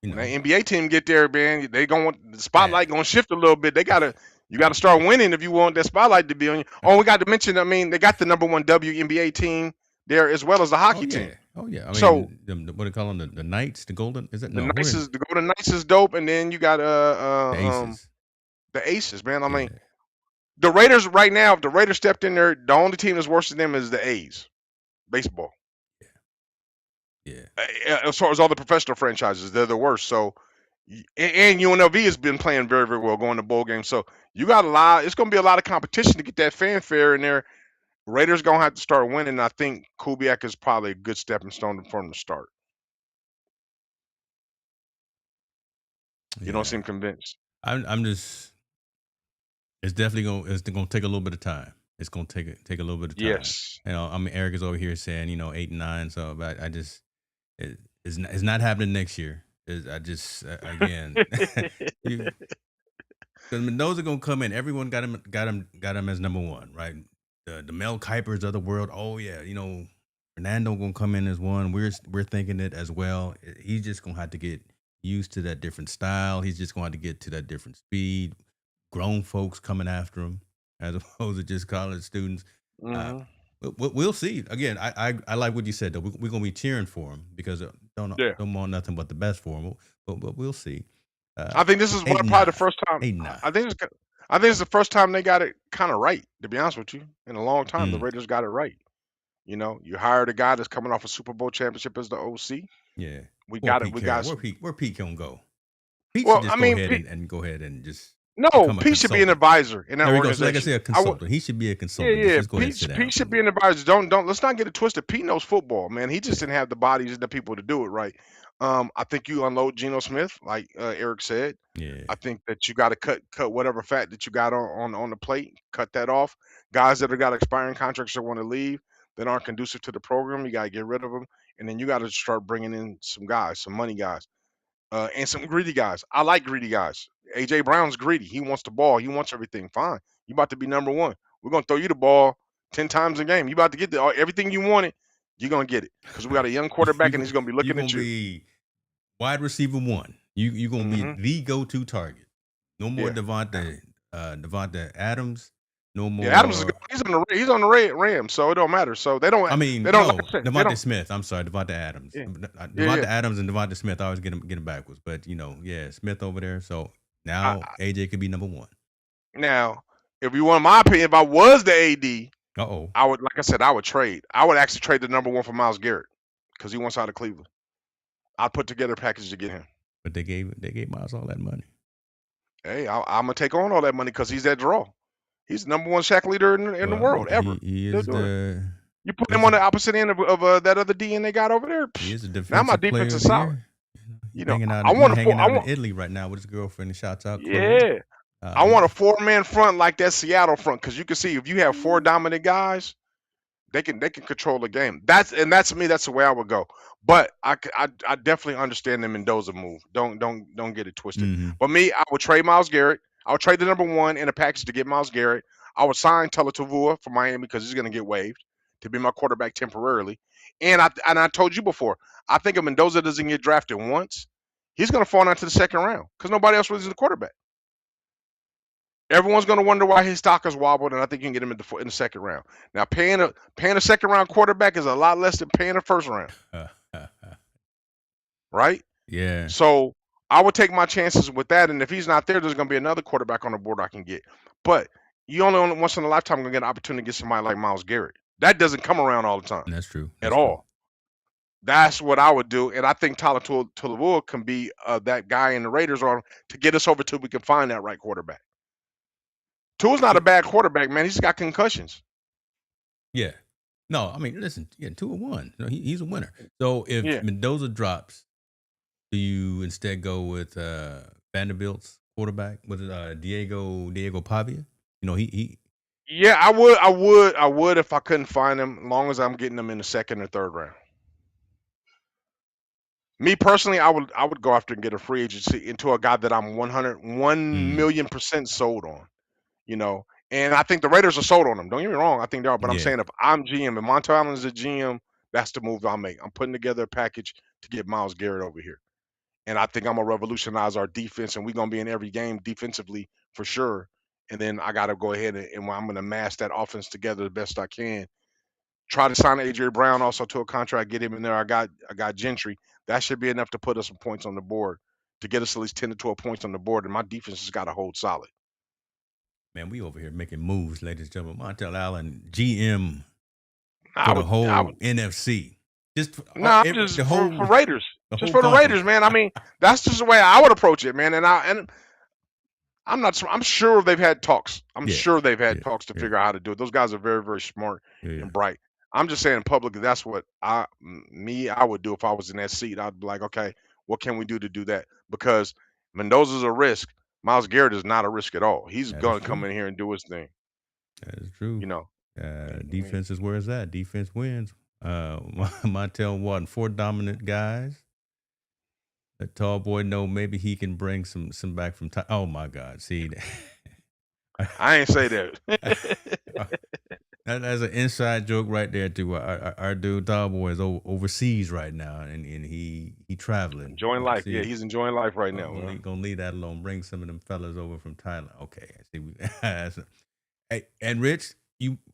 You
when that
know.
NBA team get there, man, they gonna want the
Yeah.
spotlight gonna shift a little bit. You gotta start winning if you want that spotlight to be on you. Oh, we got to mention, I mean, they got the number one WNBA team there as well as the
Oh
hockey team.
yeah. Oh yeah. I
So
mean, what do they call them? The Knights, the Golden. Is it
the
no? What is it?
nicest, the Golden Knights is dope, and then you got
The Aces.
the Aces, man. I mean,
Yeah.
the Raiders right now, if the Raiders stepped in there, the only team that's worse than them is the A's, baseball.
Yeah.
As far as all the professional franchises, they're the worst. So, and UNLV has been playing very, very well, going to bowl games. So you got a lot. It's going to be a lot of competition to get that fanfare in there. Raiders going to have to start winning. I think Kubiak is probably a good stepping stone for them to start. You don't
Yeah.
seem convinced.
I'm just. It's gonna take a little bit of time. It's gonna take a little bit of time.
Yes.
I mean, Eric is over here saying 8 and 9. So, but it's not happening next year. I just again, you because Mendoza gonna come in. Everyone got him as number one, right? The Mel Kipers of the world. Oh yeah, Fernando gonna come in as one. We're thinking it as well. He's just gonna have to get used to that different style. He's just gonna have to get to that different speed. Grown folks coming after him as opposed to just college students. Uh,
Hmm.
we'll see. Again, I like what you said though. We're gonna be cheering for him because
Yeah.
don't want nothing but the best for him. But we'll see.
I think this is
Eight and
probably the
nine,
first time.
8 and 9.
I think it's the first time they got it kind of right. To be honest with you, in a long time, the
Mm,
Raiders got it right. You know, you hired a guy that's coming off a Super Bowl championship as the OC.
Yeah.
We
Poor
got it.
Pete
We
Carroll.
got some.
Where Pete gonna go? Pete should
Well,
just
I
go
mean,
ahead and go ahead and just
no,
become a
Pete should be an
consultant.
advisor in that
There we go. So like I
organization.
said, a consultant. He should be a
Yeah,
consultant.
yeah.
Just go ahead and sit down
Pete should be
somewhere.
an advisor. Don't let's not get it twisted. Pete knows football, man. He just
Yeah.
didn't have the bodies and the people to do it right. I think you unload Geno Smith, like Eric said.
Yeah.
I think that you got to cut whatever fat that you got on the plate. Cut that off. Guys that have got expiring contracts that want to leave that aren't conducive to the program, you got to get rid of them, and then you got to start bringing in some guys, some money guys, and some greedy guys. I like greedy guys. AJ Brown's greedy. He wants the ball. He wants everything. Fine. You about to be number one. We're gonna throw you the ball 10 times a game. You about to get everything you wanted. You're gonna get it because we got a young quarterback and he's gonna be
You're
looking
gonna
at you.
be wide receiver one. You're gonna be
Hmm.
the go-to target. No more
Yeah.
Devonta Adams. No
Yeah. Adams is
more.
good. He's on the Rams, so it don't matter. So they don't
I mean,
like
no,
I said, they
Devonta
don't.
Smith. I'm sorry, Devonta Adams.
Yeah. Yeah.
Devonta
Yeah.
Adams and Devonta Smith. I always get them backwards. But yeah, Smith over there. So
I,
now AJ could be number one.
now, if you want my opinion, if I was the AD,
Uh-oh.
I would, like I said, I would trade. I would actually trade the number one for Myles Garrett because he wants out of Cleveland. I'd put together a package to get him.
But they gave Miles all that money.
Hey, I'm gonna take on all that money because he's that draw. He's the number one sack leader in the
Well,
world ever.
he
Still
is
doing it.
the
You put him on the opposite end of that other DN they got over there.
he is a
Now my
defensive player
defense
of
is
the
solid.
year.
You know,
Hanging out,
I want
hanging out
I
in
want
Italy right now with his girlfriend. Shouts out, Chloe.
yeah, I
He-
want a 4-man front like that Seattle front because you can see if you have 4 dominant guys, they can control the game. That's me. That's the way I would go. But I definitely understand the Mendoza move. Don't get it twisted.
Mhm.
But me, I would trade Myles Garrett. I would trade the number one in a package to get Myles Garrett. I would sign Tagovailoa for Miami because he's going to get waived to be my quarterback temporarily. And I told you before, I think if Mendoza doesn't get drafted once, he's going to fall into the second round because nobody else was the quarterback. Everyone's going to wonder why his stock has wobbled, and I think you can get him in the second round. Now, paying a second round quarterback is a lot less than paying a first round, right?
Yeah.
So I would take my chances with that, and if he's not there, there's going to be another quarterback on the board I can get. But you only once in a lifetime going to get an opportunity to get somebody like Myles Garrett. That doesn't come around all the time.
That's true.
At all. That's what I would do, and I think Tyler Tagovailoa can be that guy in the Raiders arm to get us over till we can find that right quarterback. Tua's not a bad quarterback, man. He's got concussions.
Yeah. No, I mean, listen, 2-1. He's a winner. So if Mendoza drops, do you instead go with Vanderbilt's quarterback? Was it Diego Pavia? He.
Yeah, I would if I couldn't find him, as long as I'm getting them in the second or third round. Me personally, I would go after and get a free agency into a guy that I'm 1,000,000% sold on. And I think the Raiders are sold on him. Don't get me wrong, I think they are. But I'm saying if I'm GM and Monte Allen is a GM, that's the move I'll make. I'm putting together a package to get Myles Garrett over here. And I think I'm gonna revolutionize our defense, and we're gonna be in every game defensively for sure. And then I gotta go ahead and I'm gonna mash that offense together the best I can. Try to sign AJ Brown also to a contract, get him in there. I got Gentry. That should be enough to put us some points on the board, to get us at least 10 to 12 points on the board. And my defense has got to hold solid.
Man, we over here making moves, ladies and gentlemen. Montel Allen, GM for the whole NFC.
For Raiders. Just for the Raiders, man. I mean, that's just the way I would approach it, man. I'm sure they've had talks. I'm sure they've had talks to figure out how to do it. Those guys are very, very smart and bright. I'm just saying publicly, that's what I would do if I was in that seat. I'd be like, okay, what can we do to do that? Because Mendoza's a risk. Myles Garrett is not a risk at all. He's going to come in here and do his thing.
That is true. Defense is where it's at. Defense wins. Montel Watson, 4 dominant guys. That tall boy know maybe he can bring some back from time. Oh my God! See,
I ain't say that.
That's an inside joke right there too. Our dude tall boy is overseas right now, and he traveling,
enjoying life. Yeah, he's enjoying life right now.
Gonna leave that alone. Bring some of them fellas over from Thailand. Okay, I see. Hey, and Rich,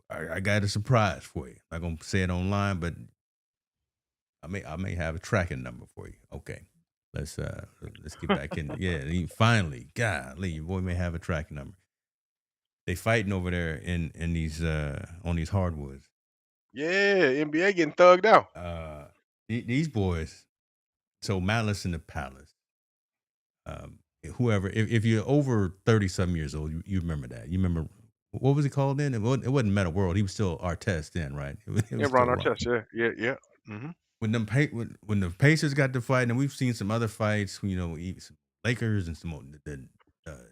I got a surprise for you. I'm not gonna say it online, but I may have a tracking number for you. Okay. Let's get back in. Yeah, finally, golly, your boy may have a tracking number. They fighting over there in these on these hardwoods.
Yeah, NBA getting thugged out.
These boys. So Malice in the Palace. Whoever, if you're over 30 some years old, you remember that. You remember what was he called then? It wasn't Meta World. He was still Artest then, right? It
Yeah,
was
Ron
still Ron.
Artest. Yeah. Mm-hmm.
When the Pacers got to fight, and we've seen some other fights, some Lakers and some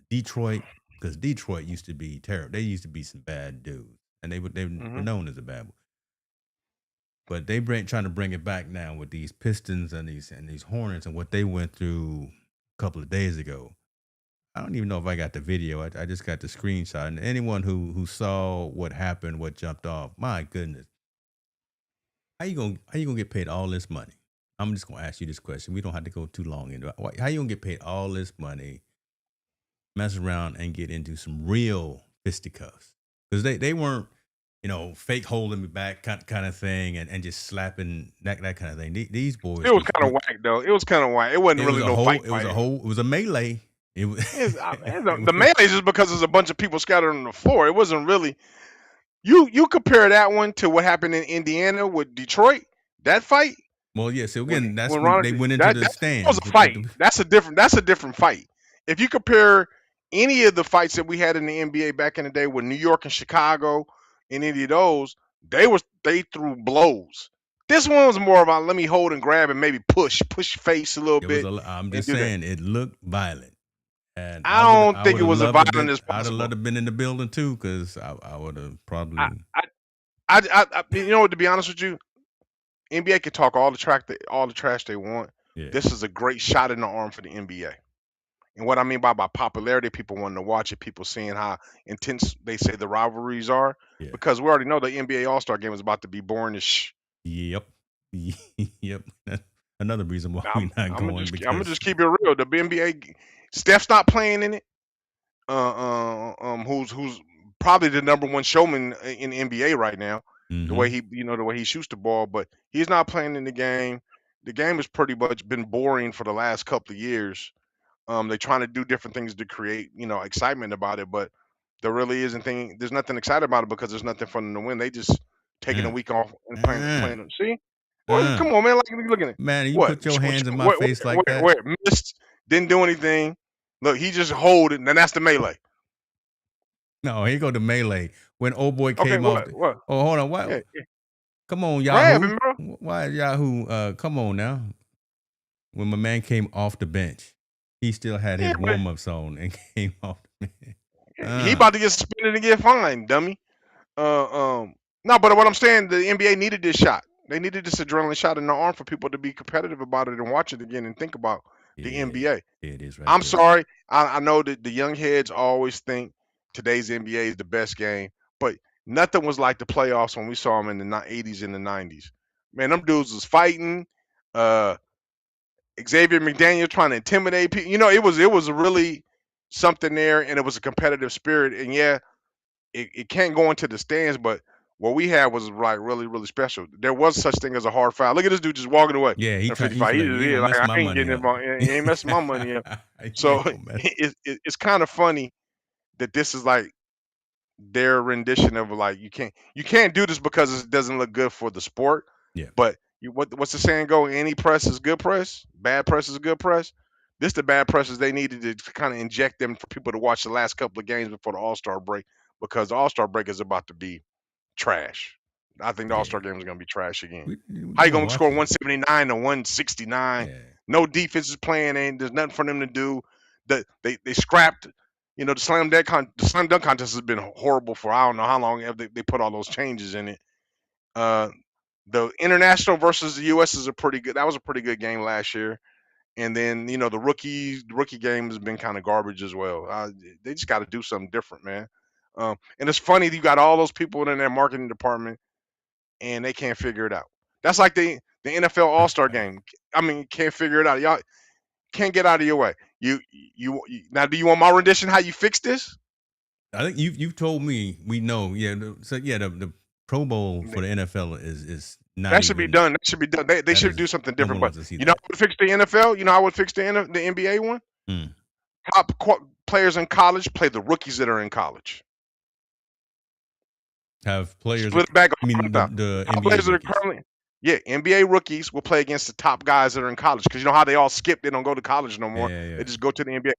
Detroit, because Detroit used to be terrible. They used to be some bad dudes, and they were
Mm-hmm.
known as a bad one. But trying to bring it back now with these Pistons and these Hornets and what they went through a couple of days ago. I don't even know if I got the video. I just got the screenshot. And anyone who saw what happened, what jumped off, my goodness, how you gonna get paid all this money? I'm just gonna ask you this question. We don't have to go too long into it. How you gonna get paid all this money, mess around and get into some real fisticuffs? Because they weren't, fake holding me back kind of thing and just slapping that kind of thing. These boys.
It was kind of whack though. It was kind of whack. It wasn't
It
really
was a
no
whole.
fight.
It was a melee. It was
the melee is just because there's a bunch of people scattered on the floor. It wasn't really. You compare that one to what happened in Indiana with Detroit. That fight.
Well, yeah. So again, that's when
Ron,
they went into the
that
stands.
was a fight. That's a different fight. If you compare any of the fights that we had in the NBA back in the day with New York and Chicago and any of those, they threw blows. This one was more about let me hold and grab and maybe push face a little bit.
I'm just saying it looked violent. And
I don't think it was as violent as possible.
I'd have loved to have been in the building too, because I would have probably.
You know what? To be honest with you, NBA can talk all the trash they want.
Yeah.
This is a great shot in the arm for the NBA. And what I mean by popularity, people wanting to watch it, people seeing how intense they say the rivalries are.
Yeah.
Because we already know the NBA All-Star game is about to be boring as
Yep. Yep. That's another reason why we're not going.
I'm gonna just keep it real. The NBA, Steph's not playing in it. Who's probably the number one showman in the NBA right now.
Mm-hmm.
The way he shoots the ball, but he's not playing in the game. The game has pretty much been boring for the last couple of years. They're trying to do different things to create, excitement about it, but there really isn't there's nothing excited about it because there's nothing for them to win. They just taking a week off and playing them. See? Well, come on, man. Look at it.
Man, you put your hands in my face like that.
Wait, missed, didn't do anything. Look, he just hold it, and then that's the melee.
No, here go the melee. When old boy came off.
What?
Oh, hold on. Why?
Yeah.
Come on, Yahoo. Why Yahoo? Come on now. When my man came off the bench, he still had his warm-ups on and came off the bench.
He about to get suspended and get fined, dummy. No, but what I'm saying, the NBA needed this shot. They needed this adrenaline shot in the arm for people to be competitive about it and watch it again and think about the NBA.
It is right.
I'm sorry. I know that the young heads always think today's NBA is the best game, but nothing was like the playoffs when we saw them in the 80s and the 90s. Man, them dudes was fighting. Xavier McDaniel trying to intimidate people. It was really something there, and it was a competitive spirit. And yeah, it can't go into the stands, but what we had was like really, really special. There was such thing as a hard foul. Look at this dude just walking away.
Yeah, he
ain't messing my money up. So it's kind of funny that this is like their rendition of like you can't do this because it doesn't look good for the sport.
Yeah.
But what's the saying go? Any press is good press. Bad press is good press. This the bad presses they needed to kind of inject them for people to watch the last couple of games before the All-Star break, because the All-Star break is about to be trash. I think the All-Star game is going to be trash again. How you going to score 179 to 169? Yeah. No defense is playing. There's nothing for them to do. They scrapped. The slam dunk contest has been horrible for I don't know how long. They put all those changes in it. The international versus the U.S. that was a pretty good game last year. And then the rookie game has been kind of garbage as well. They just got to do something different, man. And it's funny, you got all those people in their marketing department, and they can't figure it out. That's like the NFL All-Star game. I mean, can't figure it out. Y'all can't get out of your way. Now, do you want my rendition? How you fix this?
I think you've told me. We know. Yeah. The Pro Bowl for the NFL is not.
That should be done. That should be done. They should do something different. But how would fix the NFL? You know how I would fix the NBA one? Top players in college play the rookies that are in college.
Have players.
Split it back
I
on
mean, the
500,000.
the
Top
NBA
players that are
rookies.
currently, yeah, NBA rookies will play against the top guys that are in college because you know how they all skip, they don't go to college no more.
Yeah,
They
yeah.
just go to the NBA.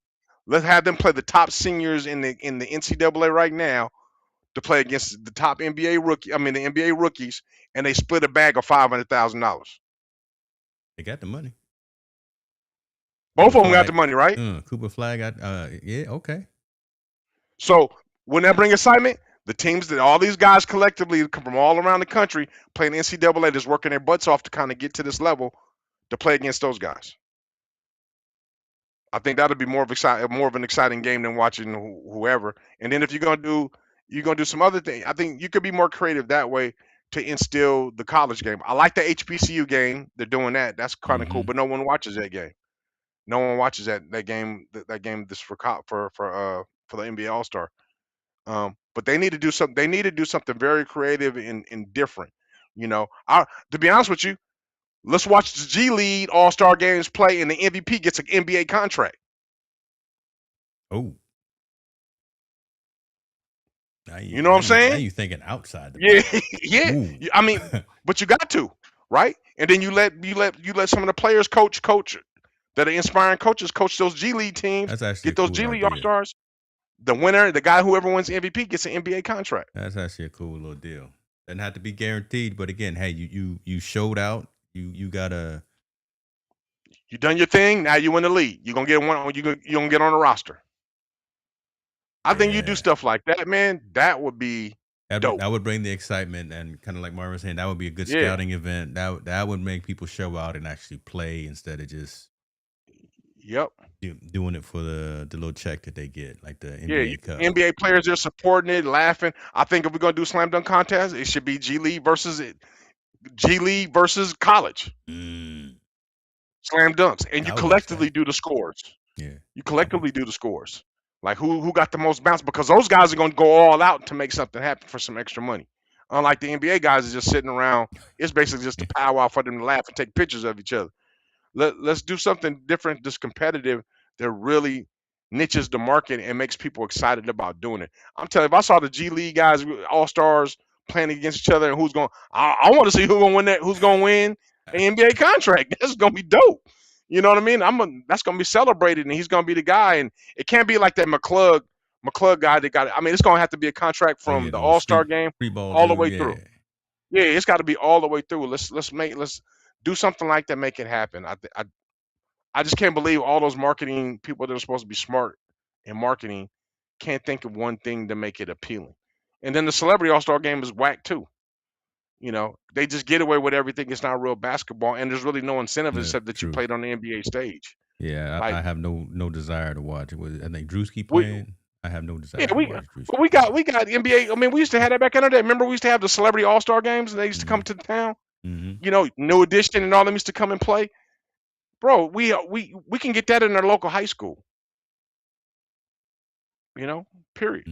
Let's have them play the top seniors in the NCAA right now to play against the top NBA rookie. I mean the NBA rookies, and they split a bag of $500,000.
They got the money.
Both
Cooper
of them got the
Flag.
money, right?
Cooper Flag got. Yeah. Okay.
So wouldn't that bring excitement? The teams that all these guys collectively come from all around the country playing NCAA, just working their butts off to kind of get to this level to play against those guys. I think that'll be more of an exciting game than watching whoever. And then if you're gonna do some other thing. I think you could be more creative that way to instill the college game. I like the HBCU game. They're doing that. That's kind of cool.
Mm-hmm.
But no one watches that game. No one watches that game. That game this for the NBA All Star. But they need to do something. They need to do something very creative and different. You know, to be honest with you, let's watch the G League All Star games play, and the MVP gets an NBA contract.
Oh. Now
You know what I'm
now
saying?
you thinking outside the
Yeah,
box.
yeah.
Ooh.
I mean, but you got to, right? And then you let some of the players coach that are inspiring coaches coach those G League teams,
That's actually a
get those
cool
G League All
idea.
Stars. The winner, the guy whoever wins the MVP gets an NBA contract.
That's actually a cool little deal. Doesn't have to be guaranteed, but again, hey, you showed out. You gotta.
You done your thing. Now you in the league. You're gonna get one. You gonna get on the roster. I think you do
Yeah.
stuff like that, man. That would be dope.
That would bring the excitement, and kind of like Marvin was saying, that would be a good
Yeah.
scouting event. That would make people show out and actually play instead of just
Yep.
doing it for the little check that they get, like the
Yeah.
NBA Cup.
NBA players are supporting it, laughing. I think if we're gonna do slam dunk contest, it should be G League versus college. Slam dunks, and you
I would watch
collectively
that.
do the scores.
Yeah.
You collectively do the scores. Like who got the most bounce, because those guys are gonna go all out to make something happen for some extra money. Unlike the NBA guys are just sitting around. It's basically just a powwow for them to laugh and take pictures of each other. Let's do something different, just competitive, that really niches the market and makes people excited about doing it. I'm telling you, if I saw the G League guys, All Stars playing against each other, and I want to see who's gonna win an NBA contract. That's gonna be dope. You know what I mean? That's gonna be celebrated, and he's gonna be the guy. And it can't be like that McClug guy that got it. I mean, it's gonna have to be a contract
Oh
from
yeah,
the
those
All Star game
free ball
all the
dude.
way
Yeah.
through. Yeah, it's got to be all the way through. Let's do something like that, make it happen. I just can't believe all those marketing people that are supposed to be smart in marketing can't think of one thing to make it appealing. And then the celebrity all star game is whack too. You know, they just get away with everything. It's not real basketball, and there's really no incentive
Yeah,
except that you
true.
played on the NBA stage.
Yeah, I
Like
have no desire to watch it. I think Drewski
we,
playing. I have no desire
yeah,
to watch Drewski
we
play.
got NBA. I mean, we used to have that back in the day. Remember, we used to have the celebrity all star games, and they used to come to the town. You know, New Edition and all them used to come and play. Bro, we can get that in our local high school. You know, period.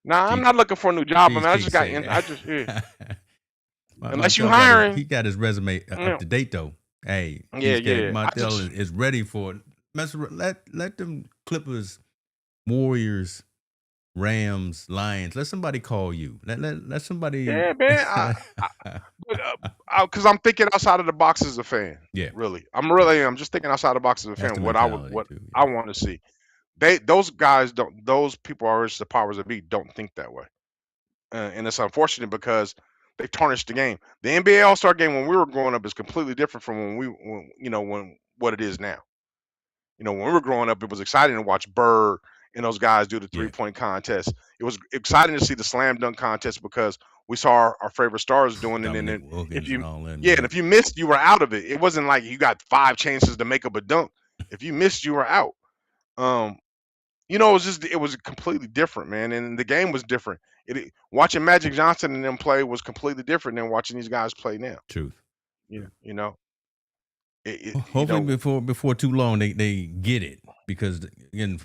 Now I'm
See,
not looking for a new job. I mean, I
Cheesecake
just got
say.
in. I just yeah. Unless you
Montel
hiring,
he got his resume up to date though. Hey,
yeah,
Cheesecake
yeah.
Montel is ready for it. Let them Clippers, Warriors, Rams, Lions. Let somebody call you. Let somebody.
Yeah, man. Because I'm thinking outside of the box as a fan.
Yeah,
Really, I'm just thinking outside the box as a
that's
fan.
the
What
mentality too.
I want to see. Those guys don't. Those people are the powers that be don't think that way, and it's unfortunate because they tarnished the game. The NBA All Star game when we were growing up is completely different from when what it is now. You know, when we were growing up, it was exciting to watch Bird and those guys do the
Yeah.
3-point contest. It was exciting to see the slam dunk contest because we saw our favorite stars doing it. And
Dominic
then
Wilkins and all them.
and if you missed, you were out of it. It wasn't like you got 5 chances to make up a dunk. If you missed, you were out. You know, it was completely different, man. And the game was different. Watching Magic Johnson and them play was completely different than watching these guys play now.
Truth.
You know,
Hopefully before too long they get it, because again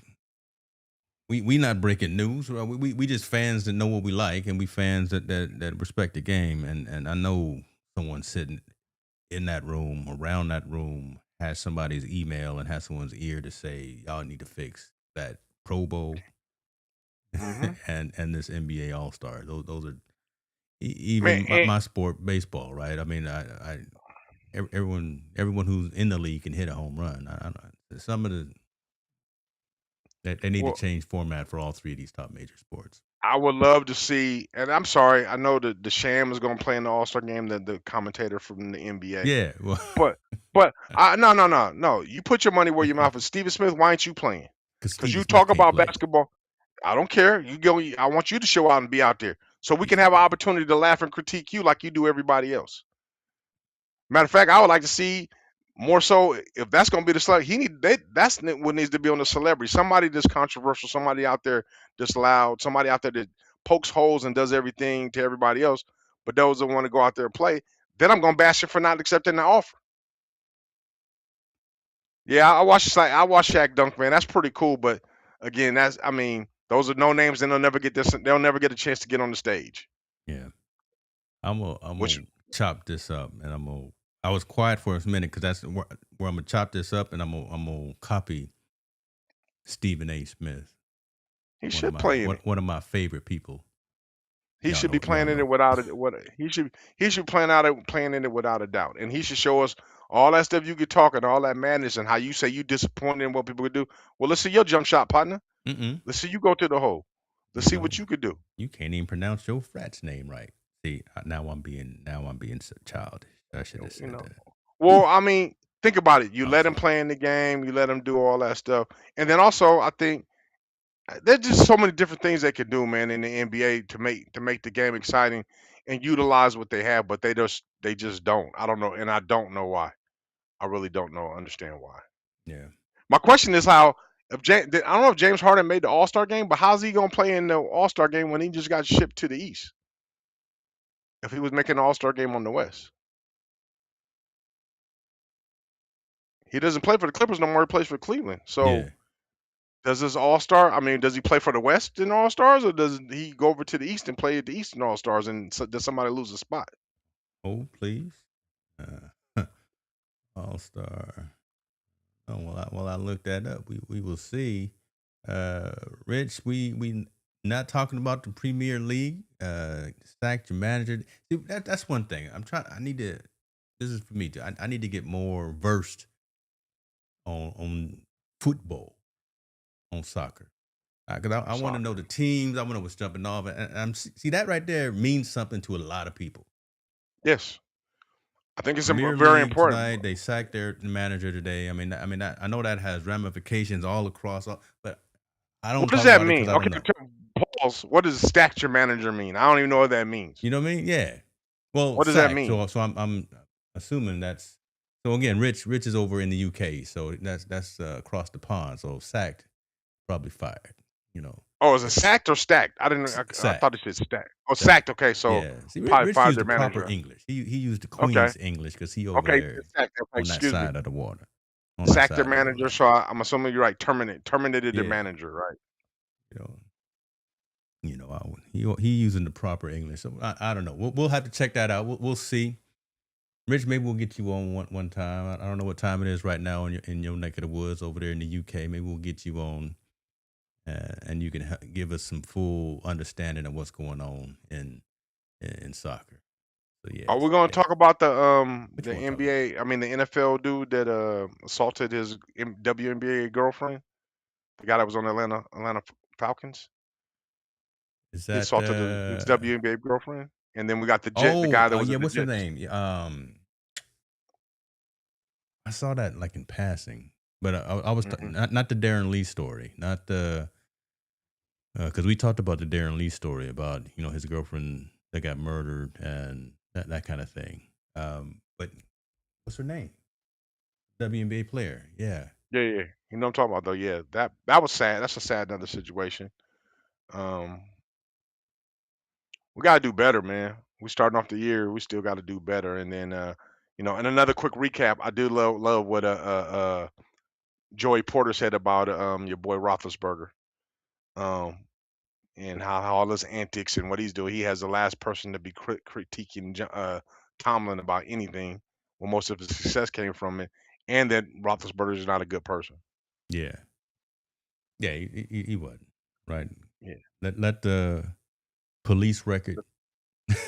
we not breaking news. We just fans that know what we like, and we fans that respect the game. And I know someone sitting in that room, around that room, has somebody's email and has someone's ear to say y'all need to fix that Pro Bowl and this NBA All Star. Those are
Man,
even my sport, baseball, right? I mean, everyone who's in the league can hit a home run. Some of the that they need to
well,
change format for all three of these top major sports.
I would love to see, and I'm sorry, I know that the Sham is going to play in the All Star game, the commentator from the NBA.
Yeah, well,
But no. You put your money where your mouth is. Steven Smith, why ain't you playing?
because
Because
Stevie
you
Smith
talk
can't
about
play.
basketball. I don't care. You go. I want you to show out and be out there, so we can have an opportunity to laugh and critique you like you do everybody else. Matter of fact, I would like to see more so if that's going to be the celebrity. That's what needs to be on the celebrity. Somebody that's controversial. Somebody out there that's loud. Somebody out there that pokes holes and does everything to everybody else. But those that want to go out there and play, then I'm going to bash it for not accepting the offer. Yeah, I watched Shaq dunk, man. That's pretty cool. But again, those are no names, and they'll never get this. They'll never get a chance to get on the stage.
Yeah, I'm
Which
gonna chop this up, and I was quiet for a minute because that's where I'm gonna chop this up, and I'm gonna copy Stephen A. Smith,
he should play in it.
one of my favorite people.
He should be
Y'all
playing in it
know.
without it. What he should playing in it without a doubt, and he should show us all that stuff you get talking, all that madness, and how you say you disappointed in what people could do. Well, let's see your jump shot, partner.
Mm-mm.
Let's see you go to the hole. Let's
You
see
know,
what you could do.
you can't even pronounce your frat's name right. See, now I'm being so childish. I should have
You
said
know.
that.
Well, I mean, think about it. You
I'm
let him
sorry.
play in the game. You let him do all that stuff, and then also, I think there's just so many different things they can do, man, in the NBA to make the game exciting and utilize what they have, but they just don't. I don't know, and I don't know why. I really don't know, understand why.
Yeah.
My question is how if I don't know if James Harden made the All Star game, but how's he gonna play in the All Star game when he just got shipped to the East? If he was making the All Star game on the West, he doesn't play for the Clippers no more. He plays for Cleveland. So
Yeah.
does this All Star? I mean, does he play for the West in All Stars, or does he go over to the East and play at the Eastern All Stars? And does somebody lose a spot?
Oh, please. All Star. Oh, well, I looked that up. We will see. Uh, Rich, we not talking about the Premier League. Sacked your manager. See, that's one thing. I need to. This is for me too. I need to get more versed on football, on soccer. Because I want to know the
Soccer.
teams. I want to know what's jumping off. And see that right there means something to a lot of people.
Yes, I think it's
Premier
very
League
important.
tonight. They sacked their manager today. I know that has ramifications all across. But I don't
What does
talk
that
about it because
mean?
I don't
Okay,
know.
pause. What does stature manager mean? I don't even know what that means.
You know what I mean? Yeah. Well,
What does that
sacked.
mean?
So I'm assuming that's so again. Rich is over in the UK, so that's across the pond. So sacked, probably fired. You know,
Oh, is it sacked or stacked? I didn't. I
sacked.
thought it said stacked. Oh,
Sacked.
sacked. Okay, so
Yeah. See,
probably
Rich
fired
used
their
the proper
manager.
English. He used the
Okay.
Queen's English because he over
Okay.
there
Sacked. Okay,
on that
excuse me.
side of the water. On that
Sacked their
side of the
manager.
Atlantic.
So I'm assuming you're right. Terminated their
Yeah.
manager. Right.
You know. He using the proper English. So I don't know. We'll have to check that out. We'll see. Rich, maybe we'll get you on one time. I don't know what time it is right now in your neck of the woods over there in the UK. Maybe we'll get you on, and you can give us some full understanding of what's going on in soccer. So
Are
yes,
we going to
yeah.
talk about
What you
the
want to talk about?
NBA? I mean, the NFL dude that assaulted his WNBA girlfriend, the guy that was on the Atlanta Falcons.
Is
He
that
assaulted his WNBA girlfriend, and then we got the guy that was
yeah?
at the
What's her
Jets.
name? I saw that like in passing, but I was
Hmm.
not the Darren Lee story, not the because we talked about the Darren Lee story about his girlfriend that got murdered and that kind of thing. But what's her name? WNBA player. Yeah,
Yeah, yeah. You know what I'm talking about though. Yeah, that was sad. That's a sad another situation. Um, we gotta do better, man. We starting off the year, we still got to do better. And then, and another quick recap. I do love what Joey Porter said about your boy Roethlisberger, um, and how all his antics and what he's doing. He has the last person to be critiquing Tomlin about anything. Well, most of his success came from it, and that Roethlisberger is not a good person.
yeah, yeah. He wasn't right.
Yeah.
Let the police record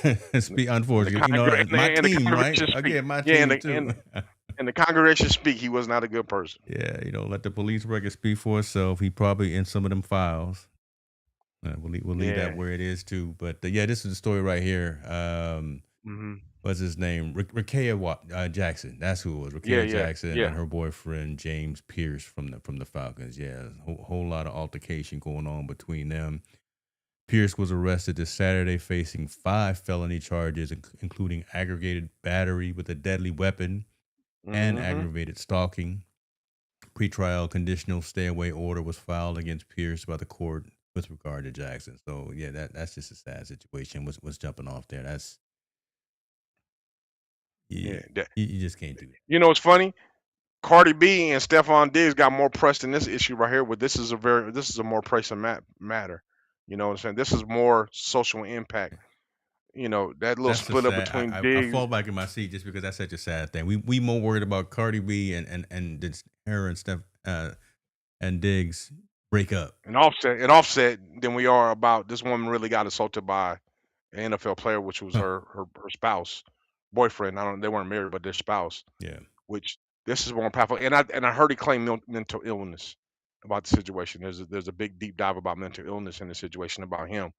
And the
Unfortunately, my
and the
team, right?
congregation speak.
Again, my
Yeah,
team too.
and the congregation speak. He was not a good person.
Yeah, let the police record speak for itself. He probably in some of them files. We'll leave that
Yeah.
where it is too. But yeah, this is the story right here.
Mhm.
What's his name? Rakea Jackson. That's who it was.
Yeah,
Rakea
yeah,
Jackson and
yeah.
her boyfriend James Pierce from the Falcons. Yeah, whole lot of altercation going on between them. Pierce was arrested this Saturday, facing 5 felony charges, including aggravated battery with a deadly weapon and
Mhm.
aggravated stalking. Pretrial conditional stay away order was filed against Pierce by the court with regard to Jackson. So yeah, that's just a sad situation. What's jumping off there? That's you,
Yeah. That,
you just can't do that.
you know, it's funny. Cardi B and Stephon Diggs got more press than this issue right here. But this is a more pressing matter. You know what I'm saying? This is more social impact. You know, that little
That's a
split up
sad.
between
I
Diggs
fall back in my seat just because that's such a sad thing. We more worried about Cardi B and did her and Steph and Diggs break up.
and Offset than we are about this woman really got assaulted by an NFL player, which was
Huh.
her spouse, boyfriend. I don't. They weren't married, but their spouse.
Yeah.
Which this is more powerful. And I heard he claimed mental illness about the situation. There's a big deep dive about mental illness in the situation about him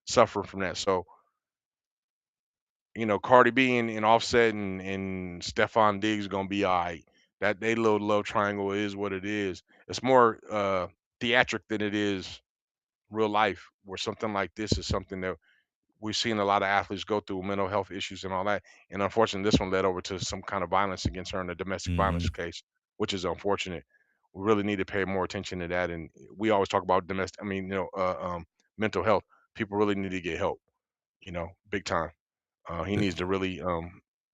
suffering from that. So Cardi B and Offset and Stephon Diggs gonna be all right. That they little love triangle is what it is. It's more theatric than it is real life. Where something like this is something that we've seen a lot of athletes go through mental health issues and all that. And unfortunately, this one led over to some kind of violence against her in a domestic violence
Mm-hmm.
case, which is unfortunate. We really need to pay more attention to that. And we always talk about mental health. People really need to get help. Big time. He needs to really.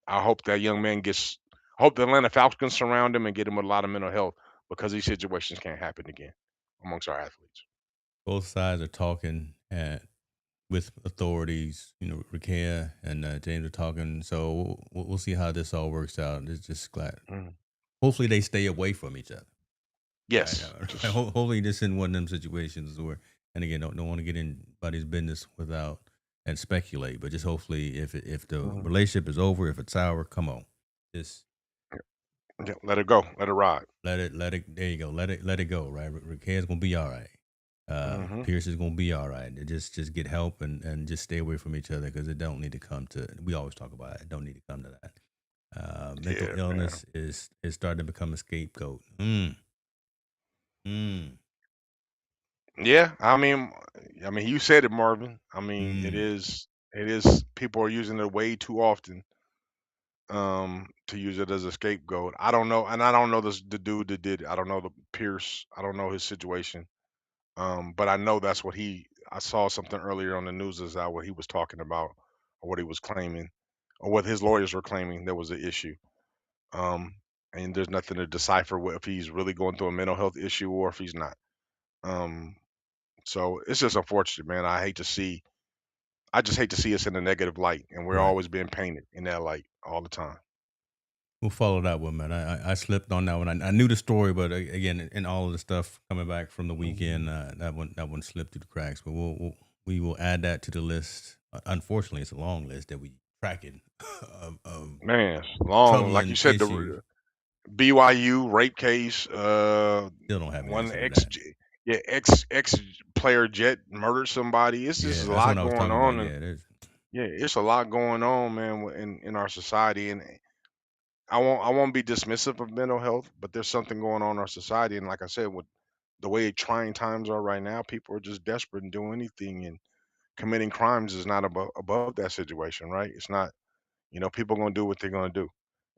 I hope that young man gets. I hope the Atlanta Falcons surround him and get him with a lot of mental health because these situations can't happen again amongst our athletes.
Both sides are talking with authorities. Rakea and James are talking. So we'll see how this all works out. It's just glad.
Mhm.
Hopefully they stay away from each other. Right.
Yes, just
Hopefully this isn't one of them situations where, and again, don't want to get in anybody's business without and speculate, but just hopefully if the
mhm.
relationship is over, if it's sour, come on, just
Yeah, let it go, let it ride.
let it. There you go. Let it go. Right. Raquel's gonna be all right.
Hmm.
Pierce is gonna be all right. Just get help and just stay away from each other because it don't need to come to. We always talk about it. It don't need to come to that. Mental
Yeah, man.
illness is starting to become a scapegoat. Mm,
Yeah, I mean, you said it, Marvin. I mean, it
mm.
is. It is. People are using it way too often. To use it as a scapegoat. I don't know, and I don't know the dude that did it. I don't know the Pierce. I don't know his situation. But I know that's what he. I saw something earlier on the news is that what he was talking about, or what he was claiming, or what his lawyers were claiming there was an issue. Um, and there's nothing to decipher if he's really going through a mental health issue or if he's not. Um, so it's just unfortunate, man. I just hate to see us in a negative light, and we're
Right.
always being painted in that light all the time.
We'll follow that one, man. I slipped on that one. I knew the story, but again, in all of the stuff coming back from the weekend,
Mhm.
that one slipped through the cracks. But we will add that to the list. Unfortunately, it's a long list that we tracking of
Man, it's long, like you
troubling
said,
issues.
the BYU rape case.
Still don't have an
One
answer to
ex,
that.
yeah, ex player Jet murdered somebody. It's just
Yeah,
a
that's what
lot
I was
going
talking about.
on, and
Yeah, there's
yeah, it's a lot going on, man, in our society. And I won't be dismissive of mental health, but there's something going on in our society. And like I said, with the way trying times are right now, people are just desperate and doing anything, and committing crimes is not above that situation, right? It's not. People are gonna do what they're gonna do,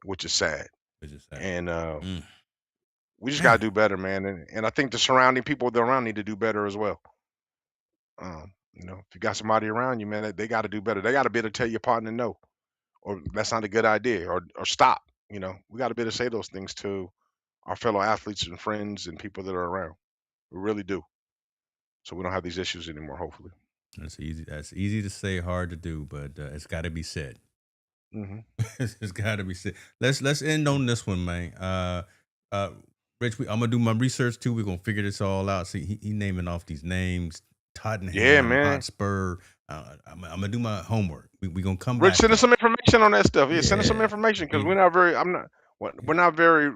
which is sad.
it's just sad.
And
Mm.
we just gotta
Man,
do better, man. And I think the surrounding people that are around need to do better as well. If you got somebody around you, man, they got to do better. They got to be able to tell your partner no, or that's not a good idea, or stop. We got to be able to say those things to our fellow athletes and friends and people that are around. We really do, so we don't have these issues anymore. Hopefully.
that's easy. That's easy to say, hard to do, but it's got to be said.
Hmm.
It's got to be said. Let's end on this one, man. Uh, Rich, I'm gonna do my research too. We're gonna figure this all out. See, he naming off these names:
Yeah,
Tottenham
man.
Hotspur. I'm gonna do my homework. We gonna come
Rich,
back
send
to
us some information on that stuff. Yeah, send us some
yeah.
information because
We
we're not very. I'm not. We're not very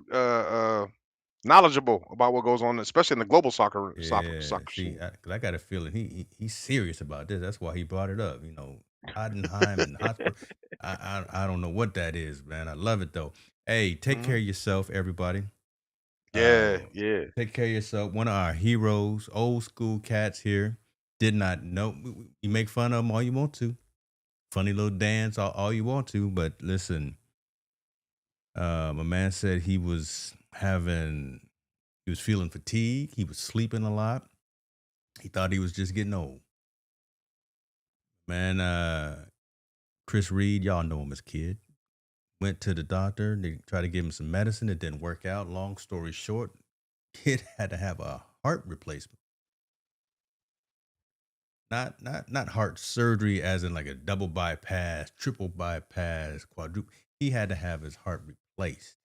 knowledgeable about what goes on, especially in the global
yeah.
soccer
See,
scene.
'cause I got a feeling he's serious about this. That's why he brought it up. Heidenheim and Hotspur. I don't know what that is, man. I love it though. Hey, take care
Hmm.
of yourself, everybody.
Yeah,
Uh,
yeah.
take care of yourself. One of our heroes, old school cats here, did not know. You make fun of him all you want to. Funny little dance, all you want to. But listen, my man said he was feeling fatigue. He was sleeping a lot. He thought he was just getting old. Man, Chris Reed, y'all know him as Kid. Went to the doctor. They tried to give him some medicine. It didn't work out. Long story short, Kid had to have a heart replacement. Not heart surgery as in like a double bypass, triple bypass, quadruple. He had to have his heart replaced.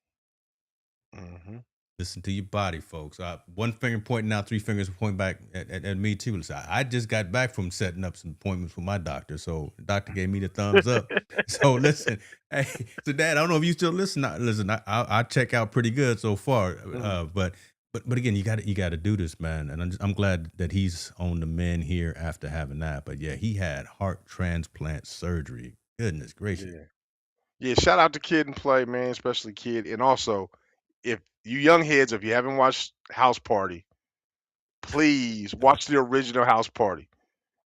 Hmm.
Listen to your body, folks. One finger pointing out, three fingers pointing back at me too. Listen, I just got back from setting up some appointments with my doctor, so the doctor gave me the thumbs up. So listen, hey, so Dad, I don't know if you still listen. Listen, I check out pretty good so far, but again, you got to do this, man. And I'm glad that he's on the mend here after having that. But yeah, he had heart transplant surgery. Goodness gracious.
Yeah, yeah. Shout out to Kid and Play, man, especially Kid, and also if you young heads, if you haven't watched House Party, please watch the original House Party.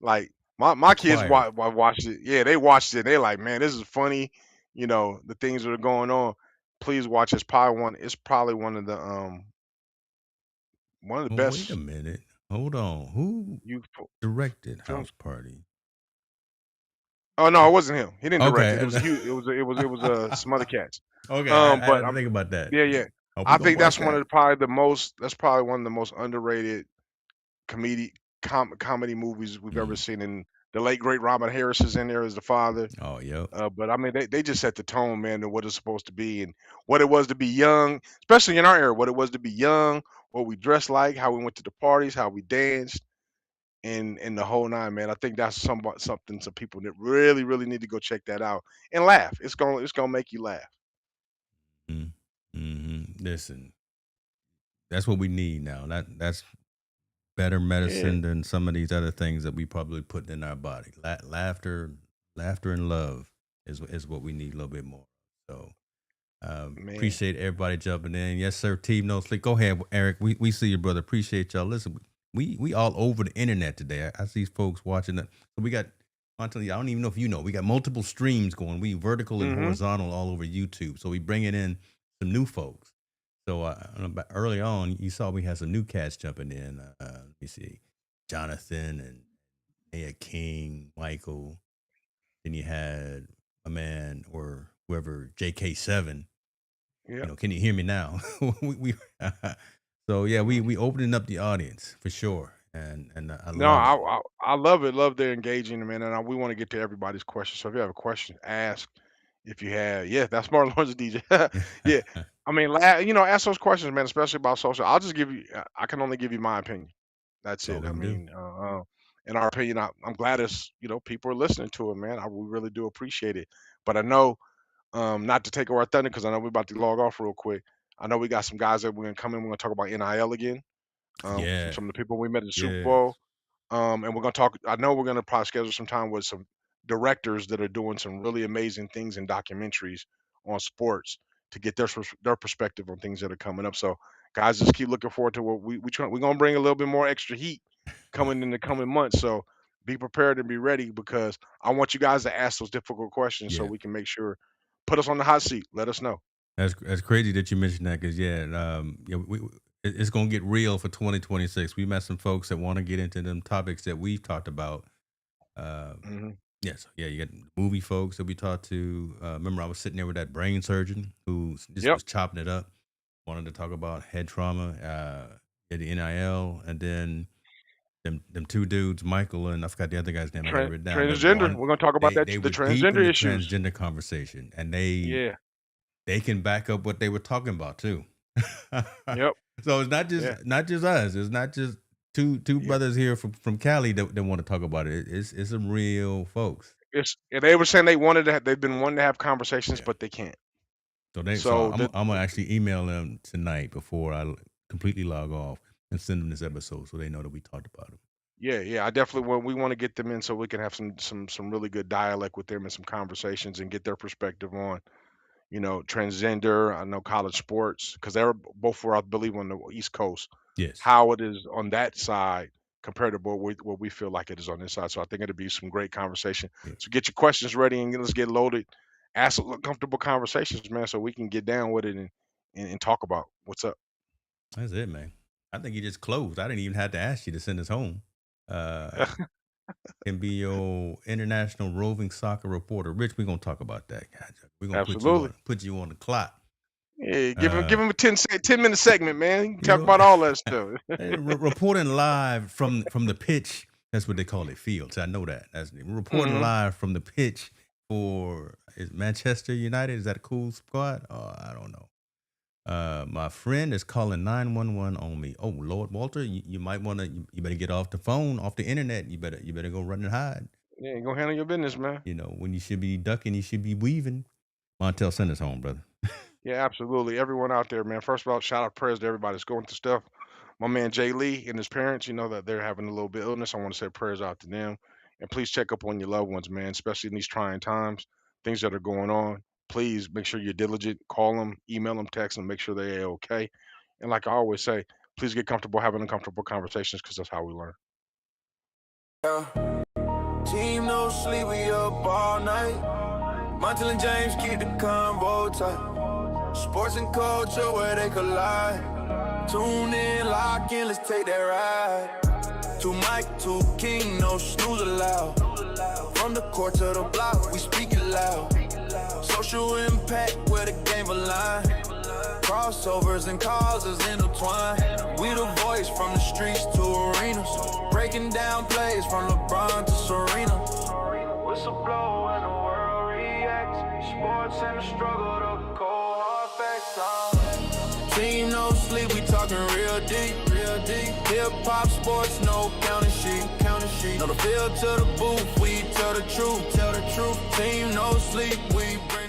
Like my kids
Required.
watched it. Yeah, they watched it. They like, man, this is funny. The things that are going on. Please watch. It's probably one of the
Oh, wait a
best
minute. Hold on. Who
youth
directed
films.
House Party?
Oh no, it wasn't him. He didn't direct it. It
Okay.
was a huge. It was some other cats.
Okay, I
But
had to think about that.
yeah, yeah.
Hope we
I
gonna
think
watch
that's one
that.
of the probably the most. That's probably one of the most underrated comedy movies we've ever
Mm.
seen. And the late great Robert Harris is in there as the father.
Oh, yep.
But I mean, they just set the tone, man, to what it's supposed to be and what it was to be young, especially in our era, what it was to be young, what we dressed like, how we went to the parties, how we danced, and the whole nine, man. I think that's something some people that really, really need to go check that out and laugh. It's gonna make you laugh.
Mm. Listen, that's what we need now. That's better
Yeah,
medicine than some of these other things that we probably put in our body. Laughter, and love is what we need a little bit more. So
man.
appreciate everybody jumping in. Yes, sir. Team No Sleep. Go ahead, Eric. We see you, brother. Appreciate y'all. Listen, we all over the internet today. I see folks watching it. So we got. I'm telling you, I don't even know if you know. We got multiple streams going. We vertical and
Mhm.
horizontal all over YouTube. So we bringing in some new folks. So early on, you saw we had some new cats jumping in. Let me see, Jonathan and Nia King, Michael. Then you had a man or whoever, JK7.
Yep.
Can you hear me now? we so yeah,
Mm.
we opening up the audience for sure, and I
No,
love it.
I love it. Love their engaging, man, and we want to get to everybody's questions. So if you have a question, ask. If you have, yeah, that's Martin Lawrence DJ. Yeah, I mean, ask those questions, man, especially about social. I'll just give you. I can only give you my opinion. That's
That's all
it.
we
I
can do.
mean, in our opinion, I'm glad people are listening to it, man. We really do appreciate it. But I know, not to take away our thunder, because I know we're about to log off real quick. I know we got some guys that we're gonna come in. We're gonna talk about NIL again. From
Yeah,
some of the people we met at the Super
yes.
Bowl. And we're gonna talk. I know we're gonna probably schedule some time with some directors that are doing some really amazing things in documentaries on sports to get their perspective on things that are coming up. So, guys, just keep looking forward to what we're gonna bring a little bit more extra heat coming in the coming months. So, be prepared and be ready because I want you guys to ask those difficult questions so
Yeah,
we can make sure put us on the hot seat. Let us know.
that's crazy that you mentioned that because it's gonna get real for 2026. We met some folks that want to get into them topics that we've talked about. Um,
Hmm.
yes, yeah, you got movie folks that we talked to. Remember, I was sitting there with that brain surgeon who just
Yep.
was chopping it up, wanted to talk about head trauma, the NIL, and then them two dudes, Michael and I forgot the other guy's name. I got it written down, but
Transgender.
one
We're gonna talk about that.
they
The
were deep in
transgender
the
issues.
transgender conversation, and they
Yeah.
they can back up what they were talking about too.
Yep.
So it's not
Yeah.
just us. It's not just two
Yeah.
brothers here from Cali that want to talk about it. It's some real folks.
They were saying they've been wanting to have conversations,
Yeah.
but they can't.
So
So
I'm gonna actually email them tonight before I completely log off and send them this episode so they know that we talked about it.
yeah, I definitely we want to get them in so we can have some really good dialect with them and some conversations and get their perspective on, transgender. I know college sports because they're both were, I believe, on the East Coast.
Yes.
How it is on that side compared to what we feel like it is on this side. So I think it'll be some great conversation.
Yeah.
So get your questions ready and let's get loaded. Ask some comfortable conversations, man, so we can get down with it and talk about what's up.
That's it, man. I think you just closed. I didn't even have to ask you to send us home. Uh, can be your international roving soccer reporter. Rich, we're gonna talk about that. We're gonna
Absolutely.
put you on the clock.
Yeah, give
Uh,
him a 10-minute segment, man. You can
you
talk
know,
about all that stuff.
reporting live from the pitch. That's what they call it, fields. I know that. That's reporting
Mhm.
live from the pitch for is Manchester United. Is that a cool squad? Oh, I don't know. My friend is calling 911 on me. Oh, Lord Walter, you might want to. You better get off the phone, off the internet. You better go run and hide.
Yeah, you gonna handle your business, man.
When you should be ducking, you should be weaving. Montel, send us home, brother.
Yeah, absolutely. Everyone out there, man. First of all, shout out prayers to everybody that's going through stuff. My man Jay Lee and his parents, that they're having a little bit of illness. I want to say prayers out to them. And please check up on your loved ones, man, especially in these trying times, things that are going on. Please make sure you're diligent. Call them, email them, text them, make sure they're okay. And like I always say, please get comfortable having uncomfortable conversations because that's how we learn.
Yeah. Team no sleep, we up all night. Montel and James keep the convo tight. Sports and culture where they collide. Tune in, lock in, let's take that ride. To Mike, to King, no snooze allowed. From the court to the block, we speak it loud. Social impact where the game align. Crossovers and causes intertwined. We the voice from the streets to arenas. Breaking down plays from LeBron to Serena. Whistle blow and the world reacts. Sports and the struggle, the cold hard facts. Team no sleep, we talking real deep, real deep. Hip hop, sports, no counting sheet, counting sheet. No the field to the booth, we tell the truth, tell the truth. Team no sleep, we bring